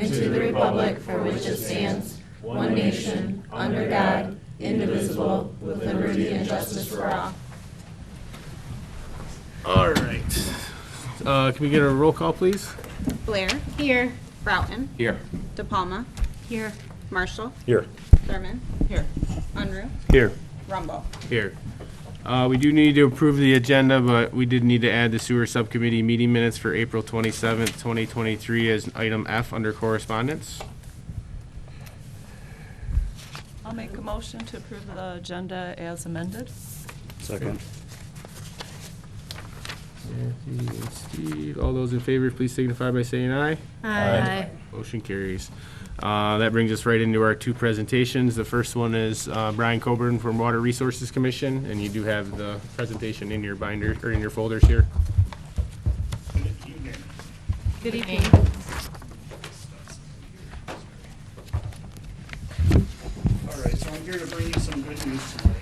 and to the republic for which it stands, one nation, under God, indivisible, with liberty and justice for all. All right. Can we get a roll call, please? Blair. Here. Broughton. Here. DePalma. Here. Marshall. Here. Thurman. Here. Unruh. Here. Rumble. Here. We do need to approve the agenda, but we did need to add the sewer subcommittee meeting minutes for April 27th, 2023 as item F under correspondence. I'll make a motion to approve the agenda as amended. Second. Kathy and Steve, all those in favor, please signify by saying aye. Aye. Motion carries. That brings us right into our two presentations. The first one is Brian Coburn from Water Resources Commission, and you do have the presentation in your binder, or in your folders here. Good evening. All right, so I'm here to bring you some good news tonight.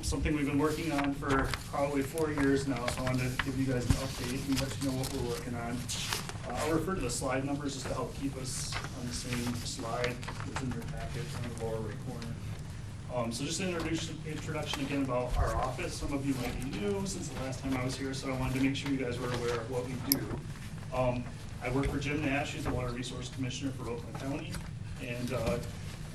Something we've been working on for probably 4 years now, so I wanted to give you guys an update and let you know what we're working on. I'll refer to the slide numbers just to help keep us on the same slide that's in your packet in the lower right corner. So just an introduction again about our office. Some of you might be new since the last time I was here, so I wanted to make sure you guys were aware of what we do. I work for Jim Nash, who's the Water Resource Commissioner for Oakland County, and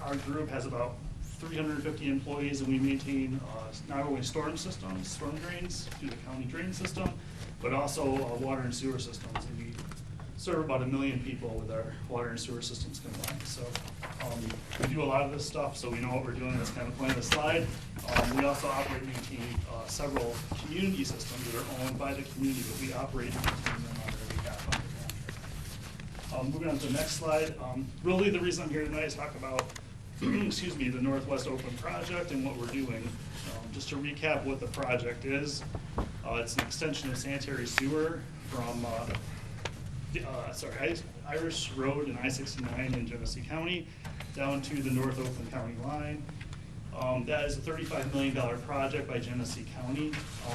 our group has about 350 employees, and we maintain not only storm systems, storm drains through the county drain system, but also water and sewer systems. And we serve about 1 million people with our water and sewer systems combined. So we do a lot of this stuff, so we know what we're doing. That's kind of the point of the slide. We also operate and maintain several community systems that are owned by the community, but we operate and maintain them on their behalf under contract. Moving on to the next slide. Really the reason I'm here tonight is talk about excuse me, the Northwest Oakland project and what we're doing. Just to recap what the project is, it's an extension of sanitary sewer from Irish Road and I-69 in Genesee County down to the North Oakland County line. That is a $35 million project by Genesee County.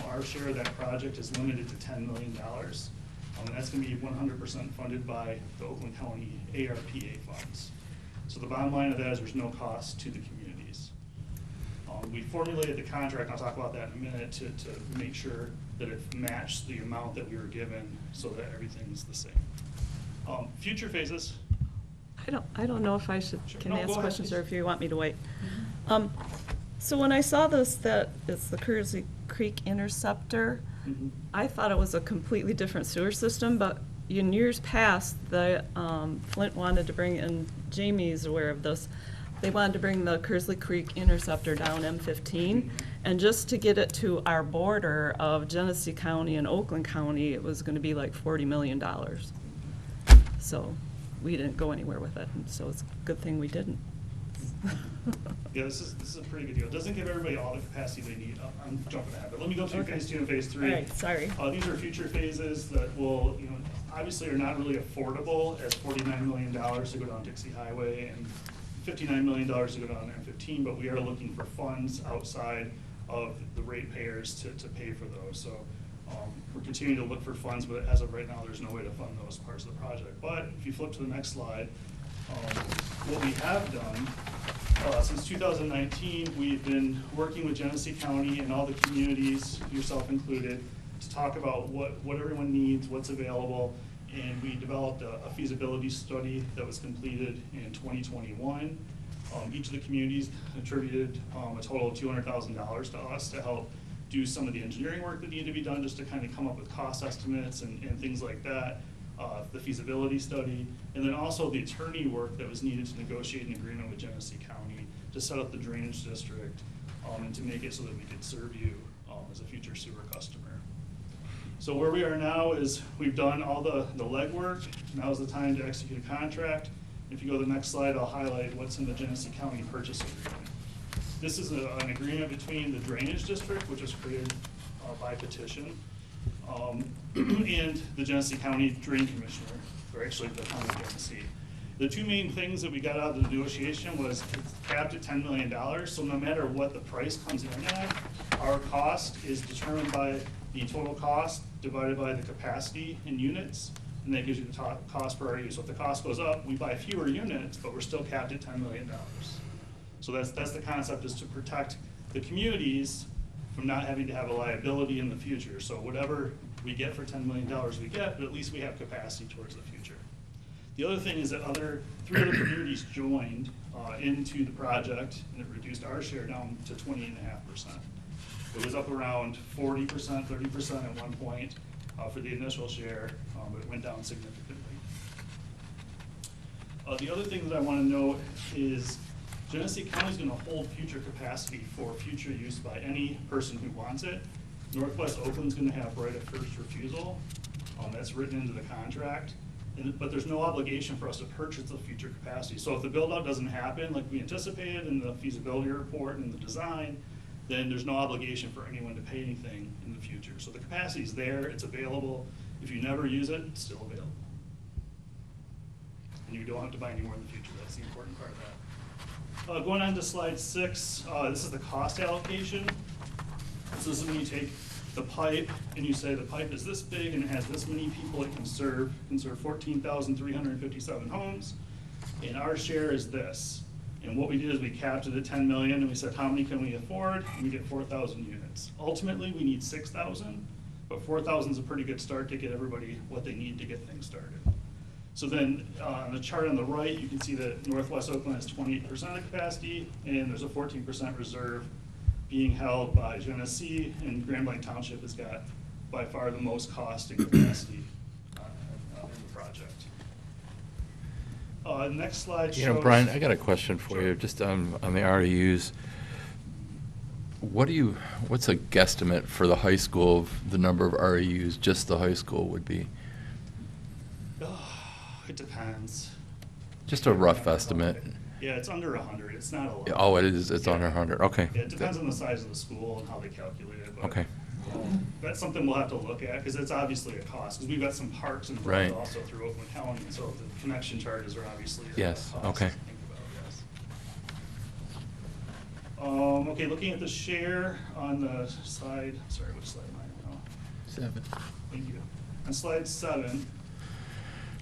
Our share of that project is limited to $10 million. And that's going to be 100% funded by the Oakland County ARPA funds. So the bottom line of that is there's no cost to the communities. We formulated the contract, and I'll talk about that in a minute, to make sure that it matched the amount that we were given so that everything's the same. Future phases. I don't know if I should, Sure. can No, I ask go ahead, questions please. or if you want me to wait. So when I saw this, that it's the Kearsley Creek Interceptor, I thought it was a completely different sewer system, but in years past, the Flint wanted to bring, and Jamie's aware of this, they wanted to bring the Kearsley Creek Interceptor down M15, and just to get it to our border of Genesee County and Oakland County, it was going to be like $40 million. So we didn't go anywhere with it, and so it's a good thing we didn't. Yeah, this is a pretty good deal. It doesn't give everybody all the capacity they need. I'm jumping ahead, but let me go through Okay. phase 2 and phase 3. All right, sorry. These are future phases that will, obviously are not really affordable as $49 million to go down Dixie Highway and $59 million to go down M15, but we are looking for funds outside of the ratepayers to pay for those. So we're continuing to look for funds, but as of right now, there's no way to fund those parts of the project. But if you flip to the next slide, what we have done since 2019, we've been working with Genesee County and all the communities, yourself included, to talk about what everyone needs, what's available, and we developed a feasibility study that was completed in 2021. Each of the communities contributed a total of $200,000 to us to help do some of the engineering work that needed to be done, just to kind of come up with cost estimates and things like that, the feasibility study, and then also the attorney work that was needed to negotiate an agreement with Genesee County to set up the drainage district and to make it so that we could serve you as a future sewer customer. So where we are now is we've done all the legwork. Now is the time to execute a contract. If you go to the next slide, I'll highlight what's in the Genesee County purchase agreement. This is an agreement between the drainage district, which was created by petition, and the Genesee County Drain Commissioner, or actually the County of Genesee. The two main things that we got out of the negotiation was it's capped at $10 million, so no matter what the price comes in at, our cost is determined by the total cost divided by the capacity in units, and that gives you the cost per REU. So if the cost goes up, we buy fewer units, but we're still capped at $10 million. So that's the concept, is to protect the communities from not having to have a liability in the future. So whatever we get for $10 million we get, but at least we have capacity towards the future. The other thing is that three other communities joined into the project, and it reduced our share down to 20.5%. It was up around 40%, 30% at one point for the initial share, but it went down significantly. The other thing that I want to note is Genesee County is going to hold future capacity for future use by any person who wants it. Northwest Oakland's going to have right of first refusal. That's written into the contract. But there's no obligation for us to purchase the future capacity. So if the build out doesn't happen like we anticipated in the feasibility report and the design, then there's no obligation for anyone to pay anything in the future. So the capacity is there, it's available. If you never use it, it's still available. And you don't have to buy any more in the future. That's the important part of that. Going on to slide 6, this is the cost allocation. So this is when you take the pipe and you say the pipe is this big and it has this many people it can serve 14,357 homes, and our share is this. And what we did is we capped it at 10 million and we said how many can we afford, and we get 4,000 units. Ultimately we need 6,000, but 4,000 is a pretty good start to get everybody what they need to get things started. So then on the chart on the right you can see that Northwest Oakland has 28% of capacity, and there's a 14% reserve being held by Genesee, and Grand Blanc Township has got by far the most cost and capacity in the project. Next slide shows. Brian, I got a question for Sure. you, just on the REUs. What's a guesstimate for the high school of the number of REUs just the high school would be? It depends. Just a rough estimate. Yeah, it's under 100. It's not a lot. Oh, it is. It's Yeah. under 100. Okay. Yeah, it depends on the size of the school and how they calculate it. But Okay. That's something we'll have to look at, because it's obviously a cost, because we've got some parks involved Right. also through Oakland County, and so the connection charges are obviously a Yes, cost okay. to think about, yes. Okay, looking at the share on the slide, sorry, which slide am I on? 7. Thank you. On slide 7,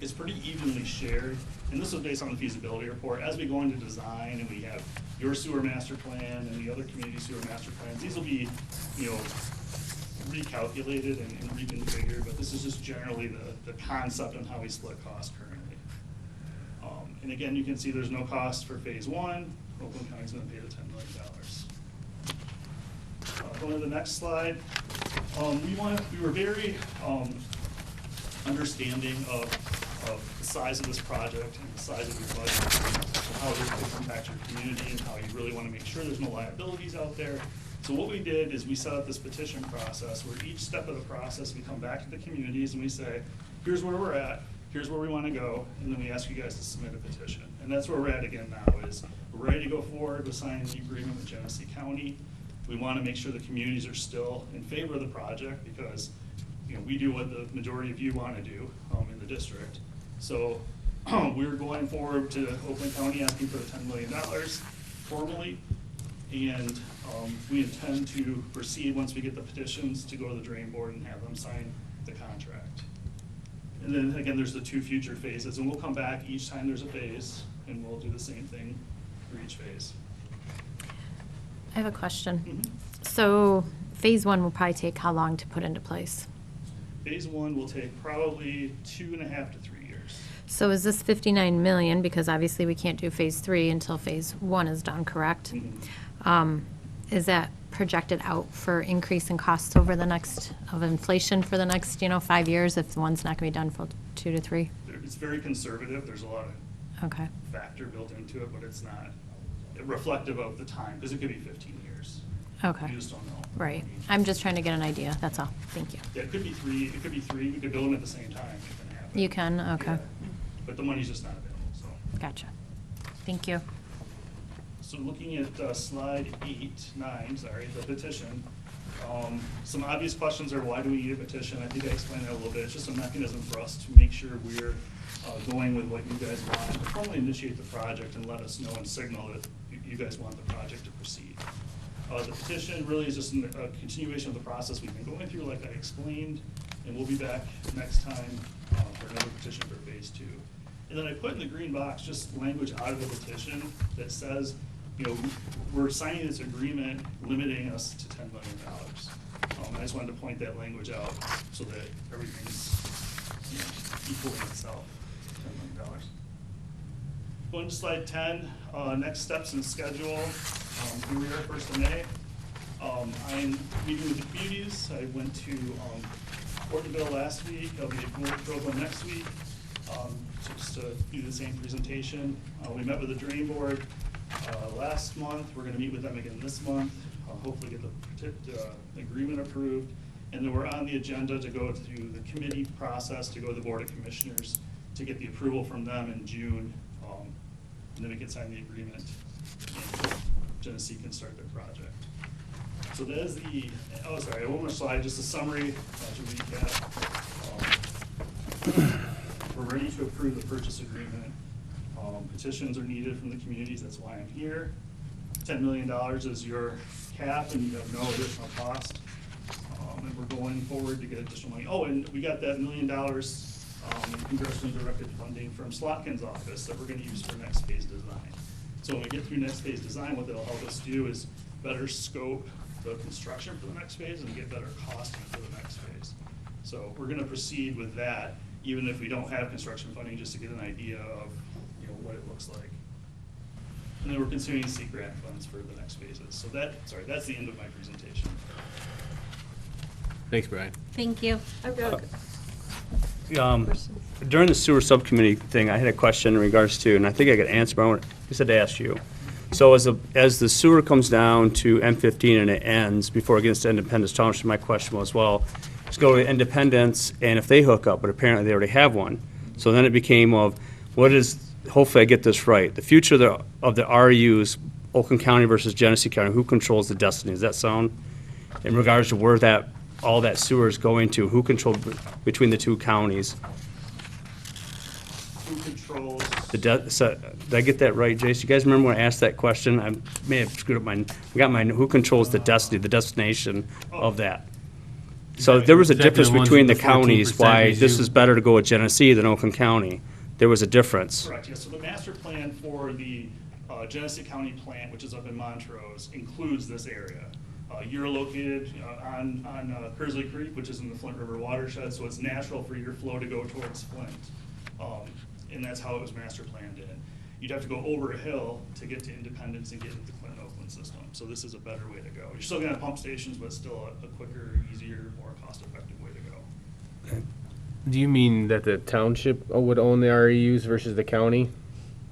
it's pretty evenly shared, and this was based on the feasibility report. As we go into design and we have your sewer master plan and the other community sewer master plans, these will be, recalculated and reconfigured, but this is just generally the concept on how we split costs currently. And again, you can see there's no cost for phase 1. Oakland County's gonna pay the $10 million. Going to the next slide. We were very understanding of the size of this project and the size of your budget, and how this could impact your community, and how you really want to make sure there's no liabilities out there. So what we did is we set up this petition process where each step of the process we come back to the communities and we say, here's where we're at, here's where we want to go, and then we ask you guys to submit a petition. And that's where we're at again now, is we're ready to go forward with signing the agreement with Genesee County. We want to make sure the communities are still in favor of the project, because we do what the majority of you want to do in the district. So we're going forward to Oakland County asking for the $10 million formally, and we intend to proceed once we get the petitions to go to the drain board and have them sign the contract. And then again, there's the 2 future phases, and we'll come back each time there's a phase, and we'll do the same thing for each phase. I have a question. Mhm. So phase 1 will probably take how long to put into place? Phase 1 will take probably 2.5 to 3 years. So is this 59 million, because obviously we can't do phase 3 until phase 1 is done, correct? Mhm. Is that projected out for increase in costs over the of inflation for the next, 5 years, if the one's not gonna be done for 2 to 3? It's very conservative. There's a lot of Okay, factor built into it, but it's not reflective of the time, because it could be 15 years. okay, You just don't know. right. I'm just trying to get an idea, that's all. Thank you. Yeah, it could be 3, it could be 3, we could build them at the same time. It can happen. You can, okay. Yeah. But the money's just not available, so. Gotcha. Thank you. So looking at slide 9, the petition, some obvious questions are, why do we need a petition? I think I explained that a little bit. It's just a mechanism for us to make sure we're going with what you guys want, to formally initiate the project and let us know and signal that you guys want the project to proceed. The petition really is just a continuation of the process we've been going through, like I explained, and we'll be back next time for another petition for phase 2. And then I put in the green box just language out of the petition that says, you know, we're signing this agreement limiting us to $10 million. I just wanted to point that language out so that everything's, you know, equaling itself, $10 million. Going to slide 10, next steps and schedule. Here we are, 1st of May. I'm meeting with the communities. I went to Ortonville last week. I'll be at Groveland next week, just to do the same presentation. We met with the drain board last month. We're going to meet with them again this month. Hopefully get the agreement approved. And then we're on the agenda to go through the committee process, to go to the Board of Commissioners, to get the approval from them in June. And then we can sign the agreement, and Genesee can start their project. So that is the, oh, sorry, one more slide, just a summary to recap. We're ready to approve the purchase agreement. Petitions are needed from the communities, that's why I'm here. $10 million is your cap, and you have no additional cost. And we're going forward to get additional money. Oh, and we got that $1 million congressionally directed funding from Slotkin's office that we're going to use for next phase design. So when we get through next phase design, what that'll help us do is better scope the construction for the next phase and get better costing for the next phase. So we're going to proceed with that, even if we don't have construction funding, just to get an idea of, you know, what it looks like. And then we're continuing to seek grant funds for the next phases. So that's the end of my presentation. Thanks, Brian. Thank you. I've got During the sewer subcommittee thing, I had a question in regards to, and I think I got an answer, but I said to ask you. So as the sewer comes down to M15 and it ends before it gets to Independence Township, my question was, well, let's go to Independence, and if they hook up, but apparently they already have one. So then it became of, what is, hopefully I get this right, the future of the RUs, Oakland County versus Genesee County, who controls the destiny? Does that sound, in regards to where all that sewer is going to, who controls between the two counties? Who controls? Did I get that right, Jace? You guys remember when I asked that question? I may have screwed up who controls the destiny, the destination of that? So there was a Exactly, difference the ones between the with the counties, 14% why this resume. is better to go with Genesee than Oakland County. There was a difference. Correct, yes. So the master plan for the Genesee County plant, which is up in Montrose, includes this area. You're located on Kearsley Creek, which is in the Flint River watershed, so it's natural for your flow to go towards Flint. And that's how it was master planned in. You'd have to go over a hill to get to Independence and get into the Clinton Oakland system. So this is a better way to go. You're still gonna have pump stations, but still a quicker, easier, more cost-effective way to go. Do you mean that the township would own the REUs versus the county?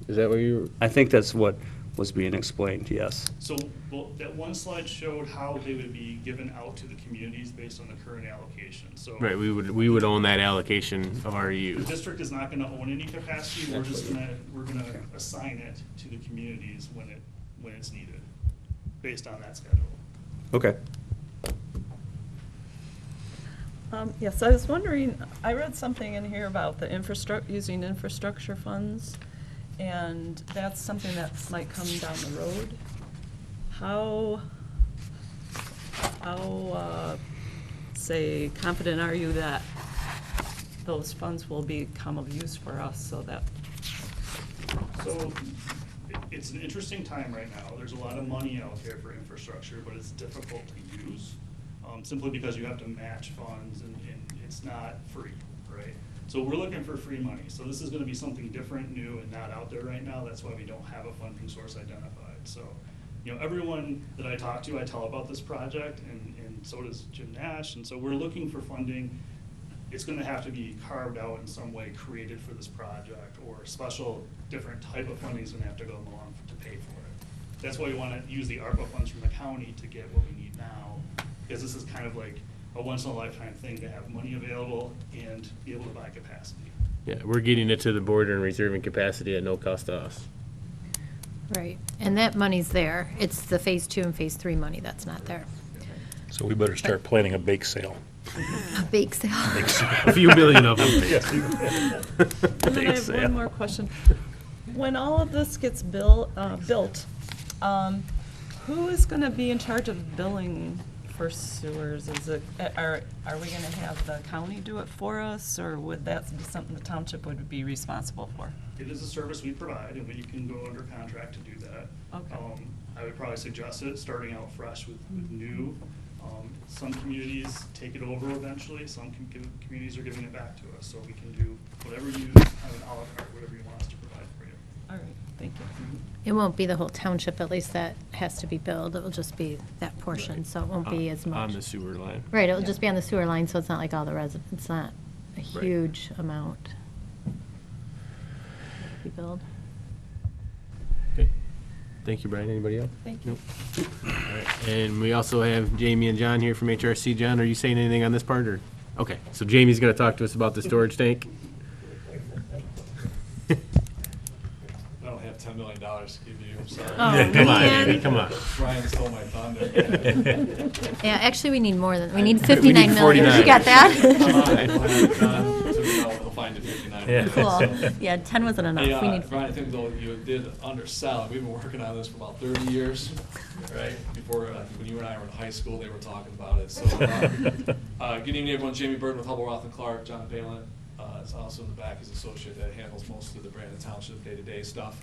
Is that what you? I think that's what was being explained, yes. So, well, that one slide showed how they would be given out to the communities based on the current allocation, so. Right, we would own that allocation of The REUs. district is not gonna own any capacity, we're gonna assign it to the communities when it's needed, based on that schedule. Okay. Yes, I was wondering, I read something in here about the using infrastructure funds, and that's something that might come down the road. How, say, confident are you that those funds will become of use for us so that, So, it's an interesting time right now, there's a lot of money out there for infrastructure, but it's difficult to use, simply because you have to match funds and it's not free, right? So we're looking for free money, so this is gonna be something different, new, and not out there right now, that's why we don't have a funding source identified. So, you know, everyone that I talk to, I tell about this project, and so does Jim Nash, and so we're looking for funding. It's gonna have to be carved out in some way, created for this project, or a special, different type of funding is gonna have to go along to pay for it. That's why we wanna use the ARPA funds from the county to get what we need now, because this is kind of like a once-in-a-lifetime thing to have money available and be able to buy capacity. Yeah, we're getting it to the border and reserving capacity at no cost to us. Right, and that money's there. It's the phase 2 and phase 3 money that's not there. So we better start planning a bake sale. A bake sale. A few million of them. and then I have one more question. When all of this gets built, who is gonna be in charge of billing for sewers? Is it, are we gonna have the county do it for us, or would that be something the township would be responsible for? It is a service we provide, and we can go under contract to do that. Okay. I would probably suggest it, starting out fresh with new. Some communities take it over eventually, some communities are giving it back to us, so we can do whatever you, have an a la carte, whatever you want us to provide for you. All right, thank you. It won't be the whole township, at least that has to be billed. It'll just be that portion, so it won't be as much. On the sewer line. Right, it'll just be on the sewer line, so it's not like all the residents, it's not a Right. huge amount. Be billed. Okay. Thank you, Brian. Anybody else? Thank you. All right. And we also have Jamie and John here from HRC. John, are you saying anything on this part, or? Okay, so Jamie's gonna talk to us about the storage tank. I don't have $10 million to give you, I'm sorry. Oh, Come on, man. Jamie, come on. Brian stole my thunder. Yeah, actually, we need more than, we need 59 million. 49. You got that? He'll find it 59. Yeah. Cool. Yeah, 10 wasn't enough. Hey, We need. Brian, I think though you did undersell it. We've been working on this for about 30 years, right? Before, when you and I were in high school, they were talking about it. So, good evening, everyone. Jamie Burton with Hubble, Roth and Clark. John Palin is also in the back. He's associate that handles most of the Brandon Township day-to-day stuff.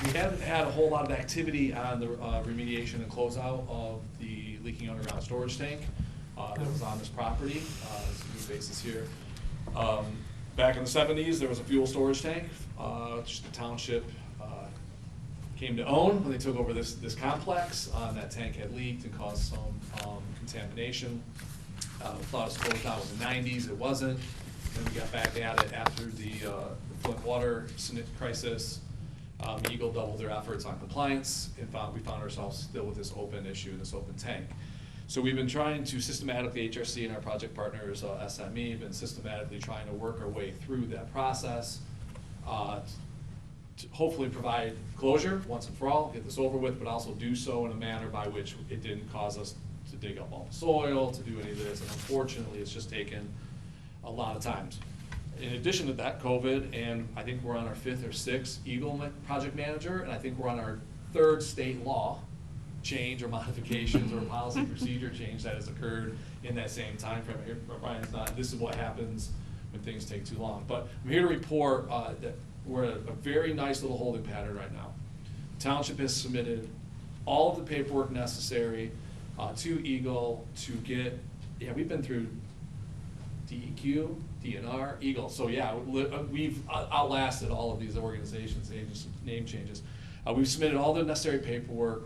We haven't had a whole lot of activity on the remediation and closeout of the leaking underground storage tank that was on this property. This new basis here. Back in the 70s, there was a fuel storage tank, which the township came to own when they took over this complex. That tank had leaked and caused some contamination. We thought it was closed out in the 90s. It wasn't. Then we got back at it after the Flint water crisis. Eagle doubled their efforts on compliance, and we found ourselves still with this open issue, this open tank. So we've been trying to systematically, HRC and our project partners, SME, been systematically trying to work our way through that process to hopefully provide closure once and for all, get this over with, but also do so in a manner by which it didn't cause us to dig up all the soil, to do any of this, and unfortunately, it's just taken a lot of times. In addition to that, COVID, and I think we're on our 5th or 6th Eagle project manager, and I think we're on our 3rd state law change or modifications or policy procedure change that has occurred in that same time frame. Brian's not, this is what happens when things take too long. But I'm here to report that we're at a very nice little holding pattern right now. Township has submitted all of the paperwork necessary to Eagle to get, we've been through DEQ, DNR, Eagle. So yeah, we've outlasted all of these organizations, name changes. We've submitted all the necessary paperwork.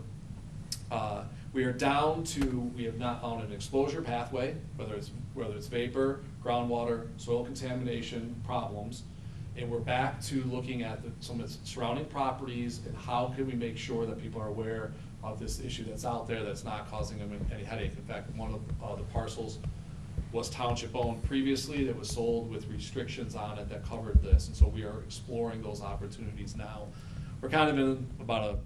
We are down to, we have not found an exposure pathway, whether it's vapor, groundwater, soil contamination problems, and we're back to looking at some of the surrounding properties and how can we make sure that people are aware of this issue that's out there that's not causing them any headache. In fact, one of the parcels was township owned previously that was sold with restrictions on it that covered this, and so we are exploring those opportunities now. We're kind of in about a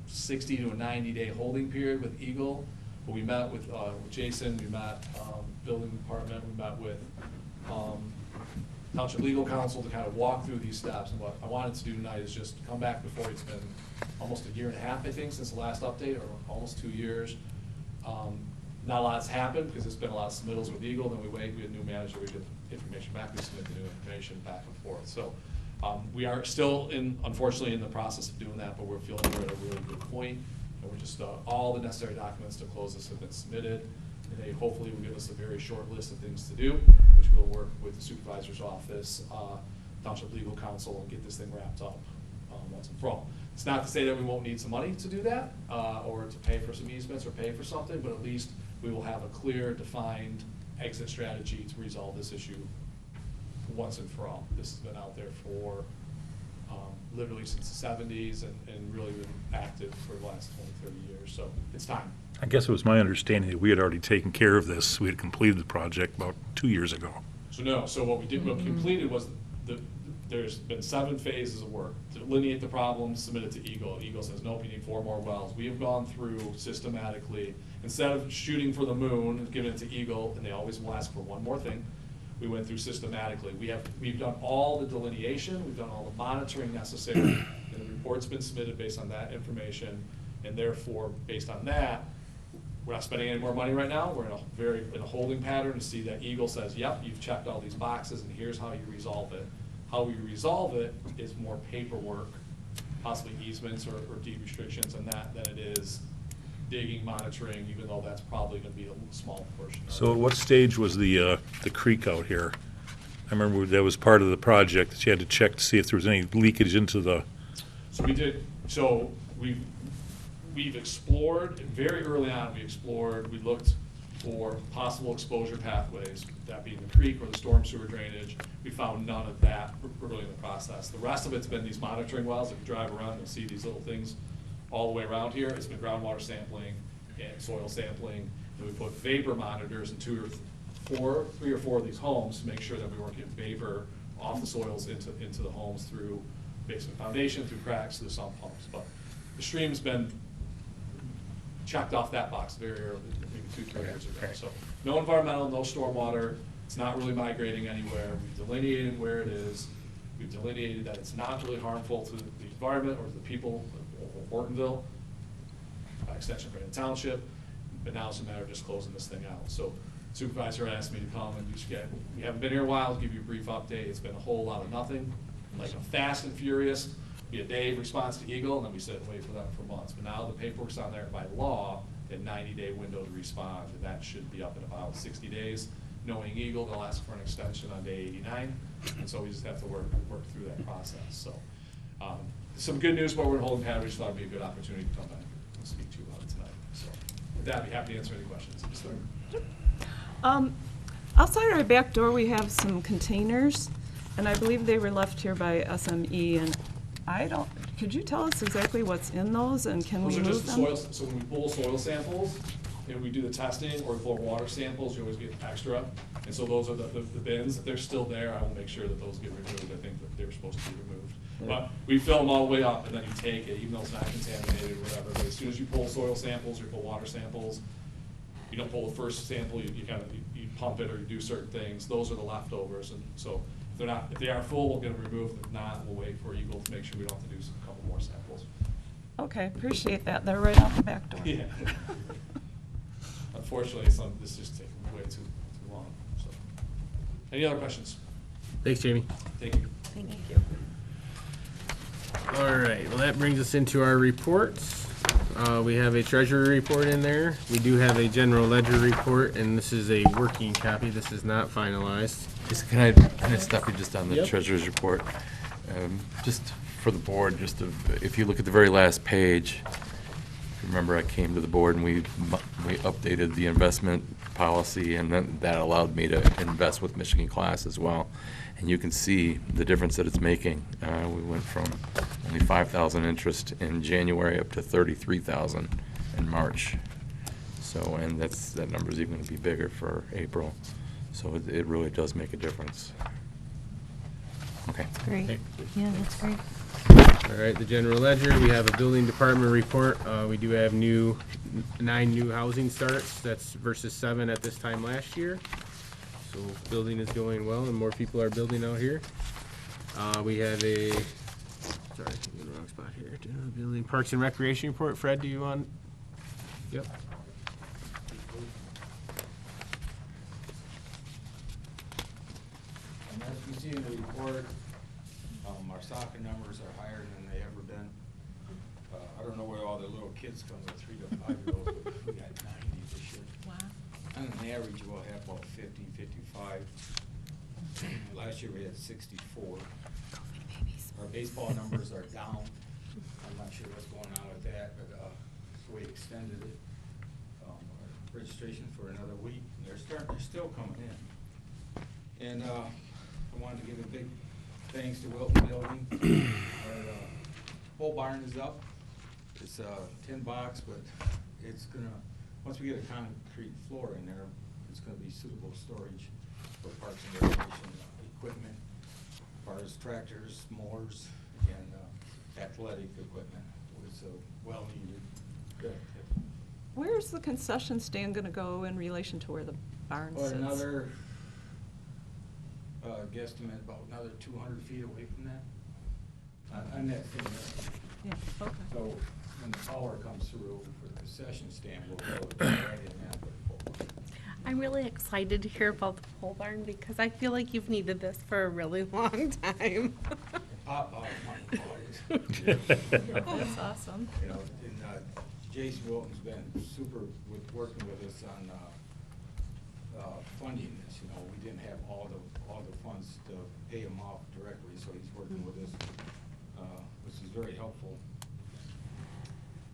60 to a 90-day holding period with Eagle, but we met with Jason, we met building department, we met with Township Legal Counsel to kind of walk through these steps. And what I wanted to do tonight is just come back before it's been almost a year and a half, I think, since the last update, or almost 2 years. Not a lot has happened because there's been a lot of submittals with Eagle. Then we had a new manager, we get information back, we submit the new information back and forth. So we are still unfortunately in the process of doing that, but we're feeling we're at a really good point. And we're just, all the necessary documents to close this have been submitted. And they hopefully will give us a very short list of things to do, which we'll work with the supervisor's office, Township Legal Counsel, and get this thing wrapped up once and for all. It's not to say that we won't need some money to do that, or to pay for some easements or pay for something, but at least we will have a clear, defined exit strategy to resolve this issue once and for all. This has been out there for literally since the 70s and really been active for the last 20, 30 years. So it's time. I guess it was my understanding that we had already taken care of this. We had completed the project about 2 years ago. So no, so what we did, what completed was there's been 7 phases of work. To delineate the problems, submit it to Eagle. Eagle says, nope, you need 4 more wells. We have gone through systematically, instead of shooting for the moon and giving it to Eagle, and they always will ask for one more thing, we went through systematically. We've done all the delineation, we've done all the monitoring necessary, and the report's been submitted based on that information, and therefore, based on that, we're not spending any more money right now, we're in a holding pattern to see that Eagle says, yep, you've checked all these boxes, and here's how you resolve it. How we resolve it is more paperwork, possibly easements or deed restrictions and that, than it is digging, monitoring, even though that's probably gonna be a small portion of it. So at what stage was the creek out here? I remember that was part of the project, that you had to check to see if there was any leakage into the, So we did, so we've explored, very early on, we looked for possible exposure pathways, that being the creek or the storm sewer drainage. We found none of that early in the process. The rest of it's been these monitoring wells. If you drive around, you'll see these little things all the way around here. It's been groundwater sampling and soil sampling. And we put vapor monitors in 3 or 4 of these homes to make sure that we weren't getting vapor off the soils into the homes through basement foundation, through cracks, through sump pumps. But the stream's been checked off that box very early, maybe 2-3 years ago. So no environmental, no stormwater. It's not really migrating anywhere. We've delineated where it is. We've delineated that it's not really harmful to the environment or to the people of Ortonville, by extension, Brandon Township. But now it's a matter of just closing this thing out. So supervisor asked me to come and we haven't been here a while, to give you a brief update. It's been a whole lot of nothing, like a fast and furious, be a day response to Eagle, and then we sit and wait for them for months. But now the paperwork's on there by law, a 90-day window to respond, and that should be up in about 60 days. Knowing Eagle, they'll ask for an extension on day 89, and so we just have to work through that process. So some good news, but we're in holding pattern. We just thought it'd be a good opportunity to come back and speak to you about it tonight. So with that, I'd be happy to answer any questions. Outside our back door, we have some containers, and I believe they were left here by SME, and could you tell us exactly what's in those, and can we Those are move just them? soil, so when we pull soil samples, and we do the testing, or we pull water samples, you always get extra. And so those are the bins. If they're still there, I will make sure that those get removed. I think that they were supposed to be removed. But we fill them all the way up, and then you take it, even though it's not contaminated or whatever. But as soon as you pull soil samples or you pull water samples, you don't pull the first sample, you pump it or you do certain things. Those are the leftovers. And so if they are full, we'll get them removed. If not, we'll wait for Eagle to make sure we don't have to do a couple more samples. Okay, appreciate that. They're right out the back door. Yeah. Unfortunately, this is just taking way too long. So, any other questions? Thanks, Jamie. Thank you. Thank you. All right, well, that brings us into our reports. We have a treasury report in there. We do have a general ledger report, and this is a working copy. This is not finalized. Can I stop you just on the Yep. treasurer's report? Just for the board, if you look at the very last page, remember I came to the board and we updated the investment policy, and then that allowed me to invest with Michigan Class as well. And you can see the difference that it's making. We went from only $5,000 interest in January up to $33,000 in March. So, and that number's even going to be bigger for April. So it really does make a difference. Okay. Great. Yeah, that's great. All right, the general ledger, we have a building department report. We do have 9 new housing starts. That's versus 7 at this time last year. So building is going well and more people are building out here. We have a, sorry, I'm in the wrong spot here. Building Parks and Recreation report. Fred, do you want? Yep. And as we see in the report, our soccer numbers are higher than they ever been. I don't know where all the little kids come, the 3 to 5-year-olds, but we got 90 this year. Wow. On an average, we'll have about 50, 55. Last year, we had 64. Our baseball numbers are down. I'm not sure what's going on with that, but we extended it. Our registration for another week. They're still coming in. And I wanted to give a big thanks to Wilton Building. Our whole barn is up. It's a tin box, but it's gonna, once we get a concrete floor in there, it's gonna be suitable storage for parks and recreation equipment, as far as tractors, mowers, and athletic equipment. It's well needed. Good. Where's the concession stand gonna go in relation to where the barn Or sits? another, guesstimate about another 200 feet away from that, on that thing there. Yeah, okay. So when the power comes through for the concession stand, we'll go right in that. I'm really excited to hear about the pole barn because I feel like you've needed this for a really long time. My That's awesome. You know, and Jason Wilton's been super with working with us on funding this. You know, we didn't have all the funds to pay him off directly, so he's working with us, which is very helpful.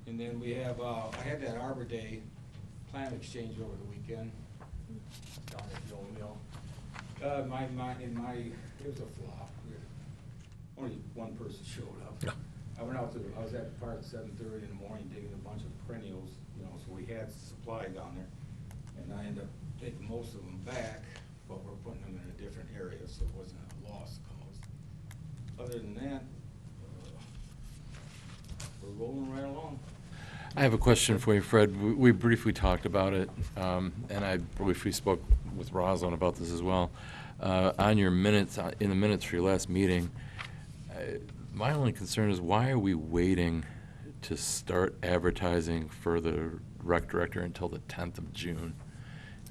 And then we have, I had that Arbor Day plan exchange over the weekend down at the old mill. It was a flop. Only one person showed up. I was at the park at 7:30 in the morning digging a bunch of perennials, you know, so we had supply down there. And I ended up taking most of them back, but we're putting them in a different area, so it wasn't a lost cause. Other than that, we're rolling right along. I have a question for you, Fred. We briefly talked about it, and I briefly spoke with Rosalind about this as well. On your minutes, in the minutes for your last meeting, my only concern is why are we waiting to start advertising for the rec director until the 10th of June?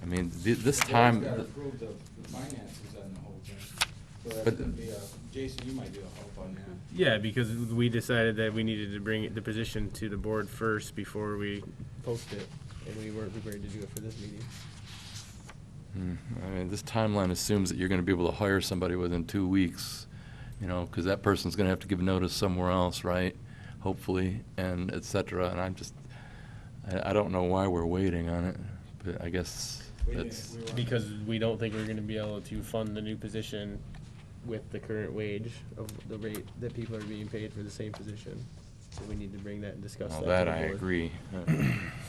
I mean, this time. We've got to approve the finances on the whole thing. So that's But- going to be Jason, you might be able to help on that. Yeah, because we decided that we needed to bring the position to the board first before we post it, and we weren't prepared to do it for this meeting. I mean, this timeline assumes that you're going to be able to hire somebody within 2 weeks, you know, because that person's going to have to give notice somewhere else, right? Hopefully, and et cetera. And I'm just, I don't know why we're waiting on it, but I guess that's. Because we don't think we're gonna be able to fund the new position with the current wage of the rate that people are being paid for the same position. So we need to bring that and discuss that. Well, to that the I board. agree.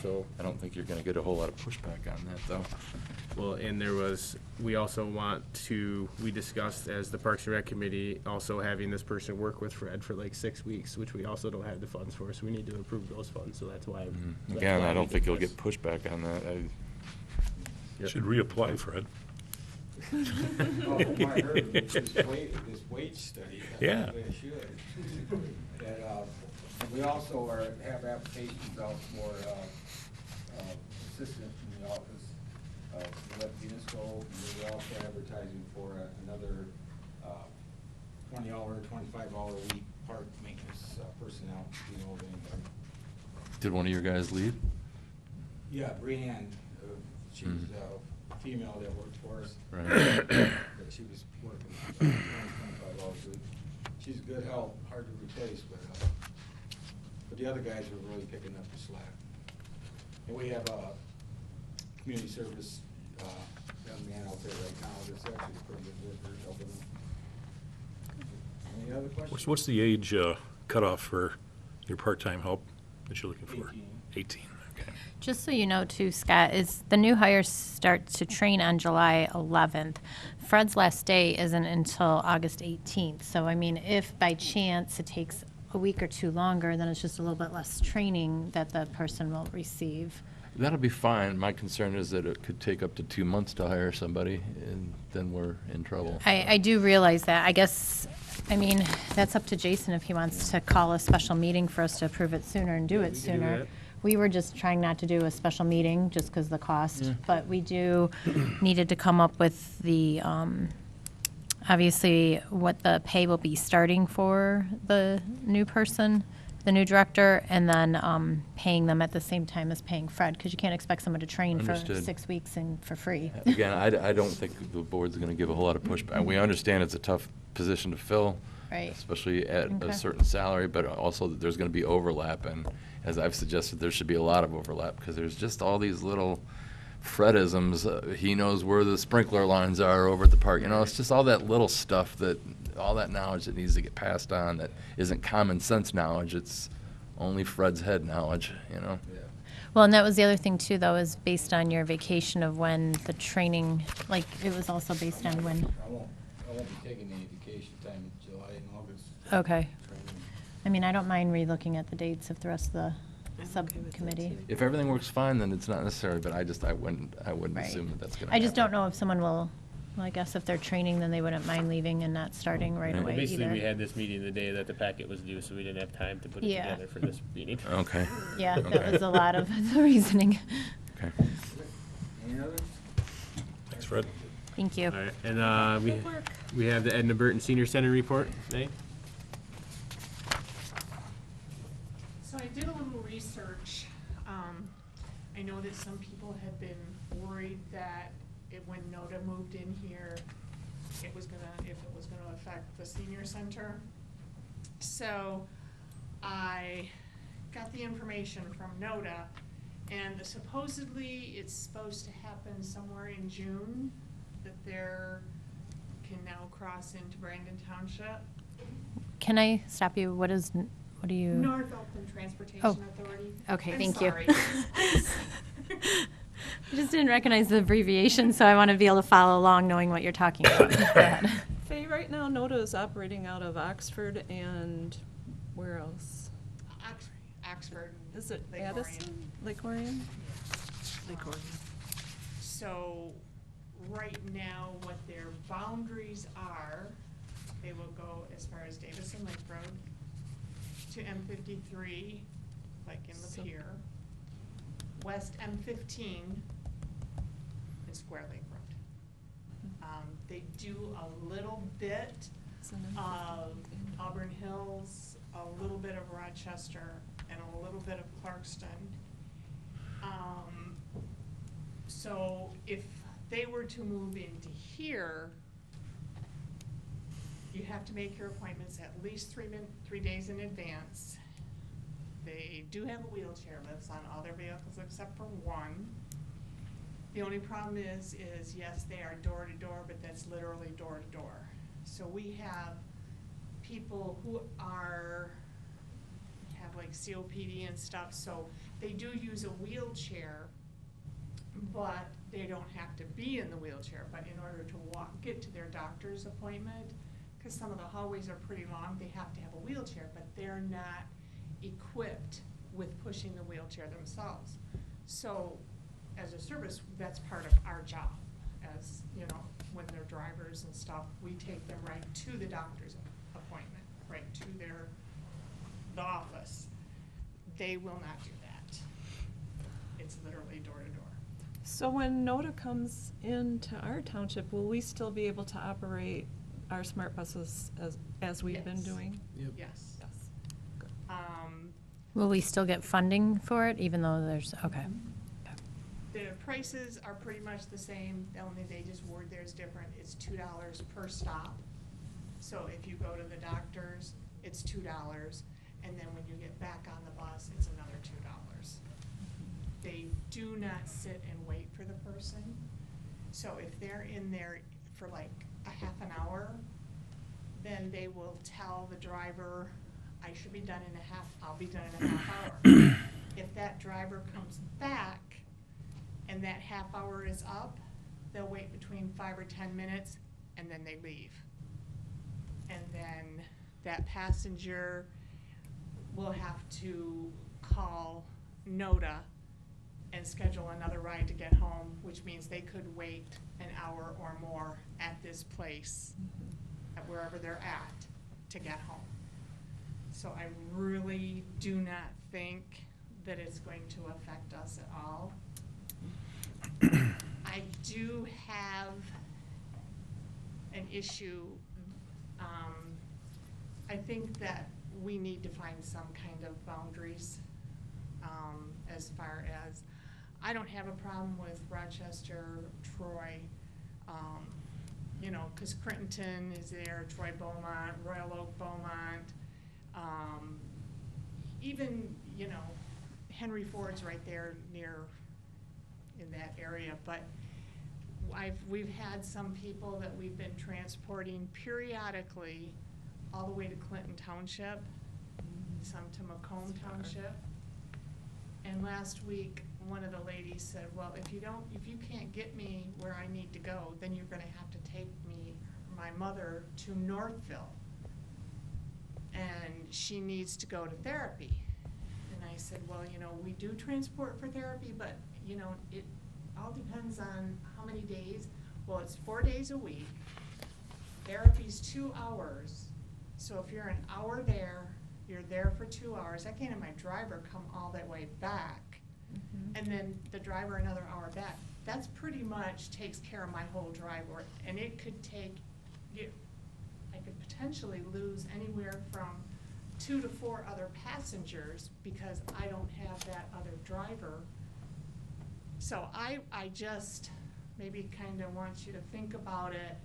So, I don't think you're going to get a whole lot of pushback on that, though. well, and we also want to, we discussed as the Parks and Rec Committee, also having this person work with Fred for like 6 weeks, which we also don't have the funds for, so we need to approve those funds, so that's why. that's Again, why I we don't did think you'll this. get pushback on that. Yep. Should reapply, Fred. Oh, from what I heard, this wage study. Yeah. They should. That, we also have applications out for assistant in the office. We let Munisco, and we're also advertising for another $20, $25 a week park maintenance personnel. Do you know of anybody? Did one of your guys leave? Yeah, Brianne, she's a female that worked for us. Right. But she was working $25 a week. She's a good help, hard to replace, but the other guys are really picking up the slack. And we have a community service young man out there right now that's actually a pretty good worker helping them. Any other questions? What's the age cutoff for your part-time help that you're looking for? 18. 18, okay. Just so you know too, Scott, is the new hire starts to train on July 11th. Fred's last day isn't until August 18th. So, I mean, if by chance it takes a week or two longer, then it's just a little bit less training that the person will receive. That'll be fine. My concern is that it could take up to 2 months to hire somebody, and then we're in trouble. I do realize that. I guess, I mean, that's up to Jason if he wants to call a special meeting for us to approve it sooner and do it we can do sooner. that. We were just trying not to do a special meeting just because of the cost, but we do needed to come up with the, obviously, what the pay will be starting for the new person, the new director, and then paying them at the same time as paying Fred, because you can't expect someone to train for Understood. 6 weeks and for free. Again, I don't think the board's going to give a whole lot of pushback. We understand it's a tough position to fill. Right. Especially at Okay. a certain salary, but also that there's going to be overlap, and as I've suggested, there should be a lot of overlap, because there's just all these little Fredisms. He knows where the sprinkler lines are over at the park. You know, it's just all that little stuff, all that knowledge that needs to get passed on that isn't common sense knowledge. It's only Fred's head knowledge, you know? Yeah. Well, and that was the other thing too, though, is based on your vacation of when the training, like, it was also based on when, I won't be taking any vacation time in July and August. okay. Training. I mean, I don't mind relooking at the dates of the rest of the subcommittee. If everything works fine, then it's not necessary, but I wouldn't Right. assume that that's going to happen. I just don't know if someone will Well, I guess if they're training, then they wouldn't mind leaving and not starting right Right. away Basically, we either. had this meeting the day that the packet was due, so we didn't have time to put it Yeah. together for this meeting. Okay. Yeah, that Okay. was a lot of the reasoning. Okay. Any others? Thanks, Fred. Thank you. All right, and we have the Edna Burton Senior Center report today. So I did a little research. I know that some people had been worried that when NODA moved in here, if it was gonna affect the senior center. So I got the information from NODA, and supposedly it's supposed to happen somewhere in June, that there can now cross into Brandon Township. Can I stop you? What do you? North Oakland Transportation Oh, Authority. okay, I'm thank sorry. you. I just didn't recognize the abbreviation, so I want to be able to follow along knowing what you're talking about. Go ahead. Faye, right now, NODA is operating out of Oxford and where else? Oxford. Is it Lake Addison? Lake Orion? Lake Orion. So, right now, what their boundaries are, they will go as far as Davison Lake Road to M53, like in the pier, west M15 and Square Lake Road. They do a little bit of Auburn Hills, a little bit of Rochester, and a little bit of Clarkston. So if they were to move into here, you have to make your appointments at least 3 days in advance. They do have a wheelchair lifts on all their vehicles except for one. The only problem is yes, they are door to door, but that's literally door to door. So we have people who have like COPD and stuff, so they do use a wheelchair, but they don't have to be in the wheelchair. But in order to get to their doctor's appointment, because some of the hallways are pretty long, they have to have a wheelchair, but they're not equipped with pushing the wheelchair themselves. So as a service, that's part of our job. As, you know, when they're drivers and stuff, we take them right to the doctor's appointment, right to the office. They will not do that. It's literally door to door. So when NODA comes into our township, will we still be able to operate our smart buses as we've been Yes. doing? Yes. Will we still get funding for it, even though there's, okay. The prices are pretty much the same, only they just word theirs different. It's $2 per stop. So if you go to the doctor's, it's $2, and then when you get back on the bus, it's another $2. They do not sit and wait for the person. So if they're in there for like a half an hour, then they will tell the driver, I should be done in I'll be done in a half hour. If that driver comes back and that half hour is up, they'll wait between 5 or 10 minutes and then they leave. And then that passenger will have to call NODA and schedule another ride to get home, which means they could wait an hour or more at this place, at wherever they're at, to get home. So I really do not think that it's going to affect us at all. I do have an issue. I think that we need to find some kind of boundaries as far as, I don't have a problem with Rochester, Troy, you know, because Crittenton is there, Troy Beaumont, Royal Oak Beaumont, even, you know, Henry Ford's right there near, in that area, but we've had some people that we've been transporting periodically all the way to Clinton Township, some to Macomb Township. And last week, one of the ladies said, well, if you can't get me where I need to go, then you're gonna have to take my mother to Northville. And she needs to go to therapy. And I said, well, you know, we do transport for therapy, but, you know, it all depends on how many days. Well, it's 4 days a week. Therapy's 2 hours. So if you're an hour there, you're there for 2 hours. I can't have my driver come all that way back. And then the driver another hour back. That's pretty much takes care of my whole drive work. And it could take, I could potentially lose anywhere from 2 to 4 other passengers because I don't have that other driver. So I just maybe kind of want you to think about it.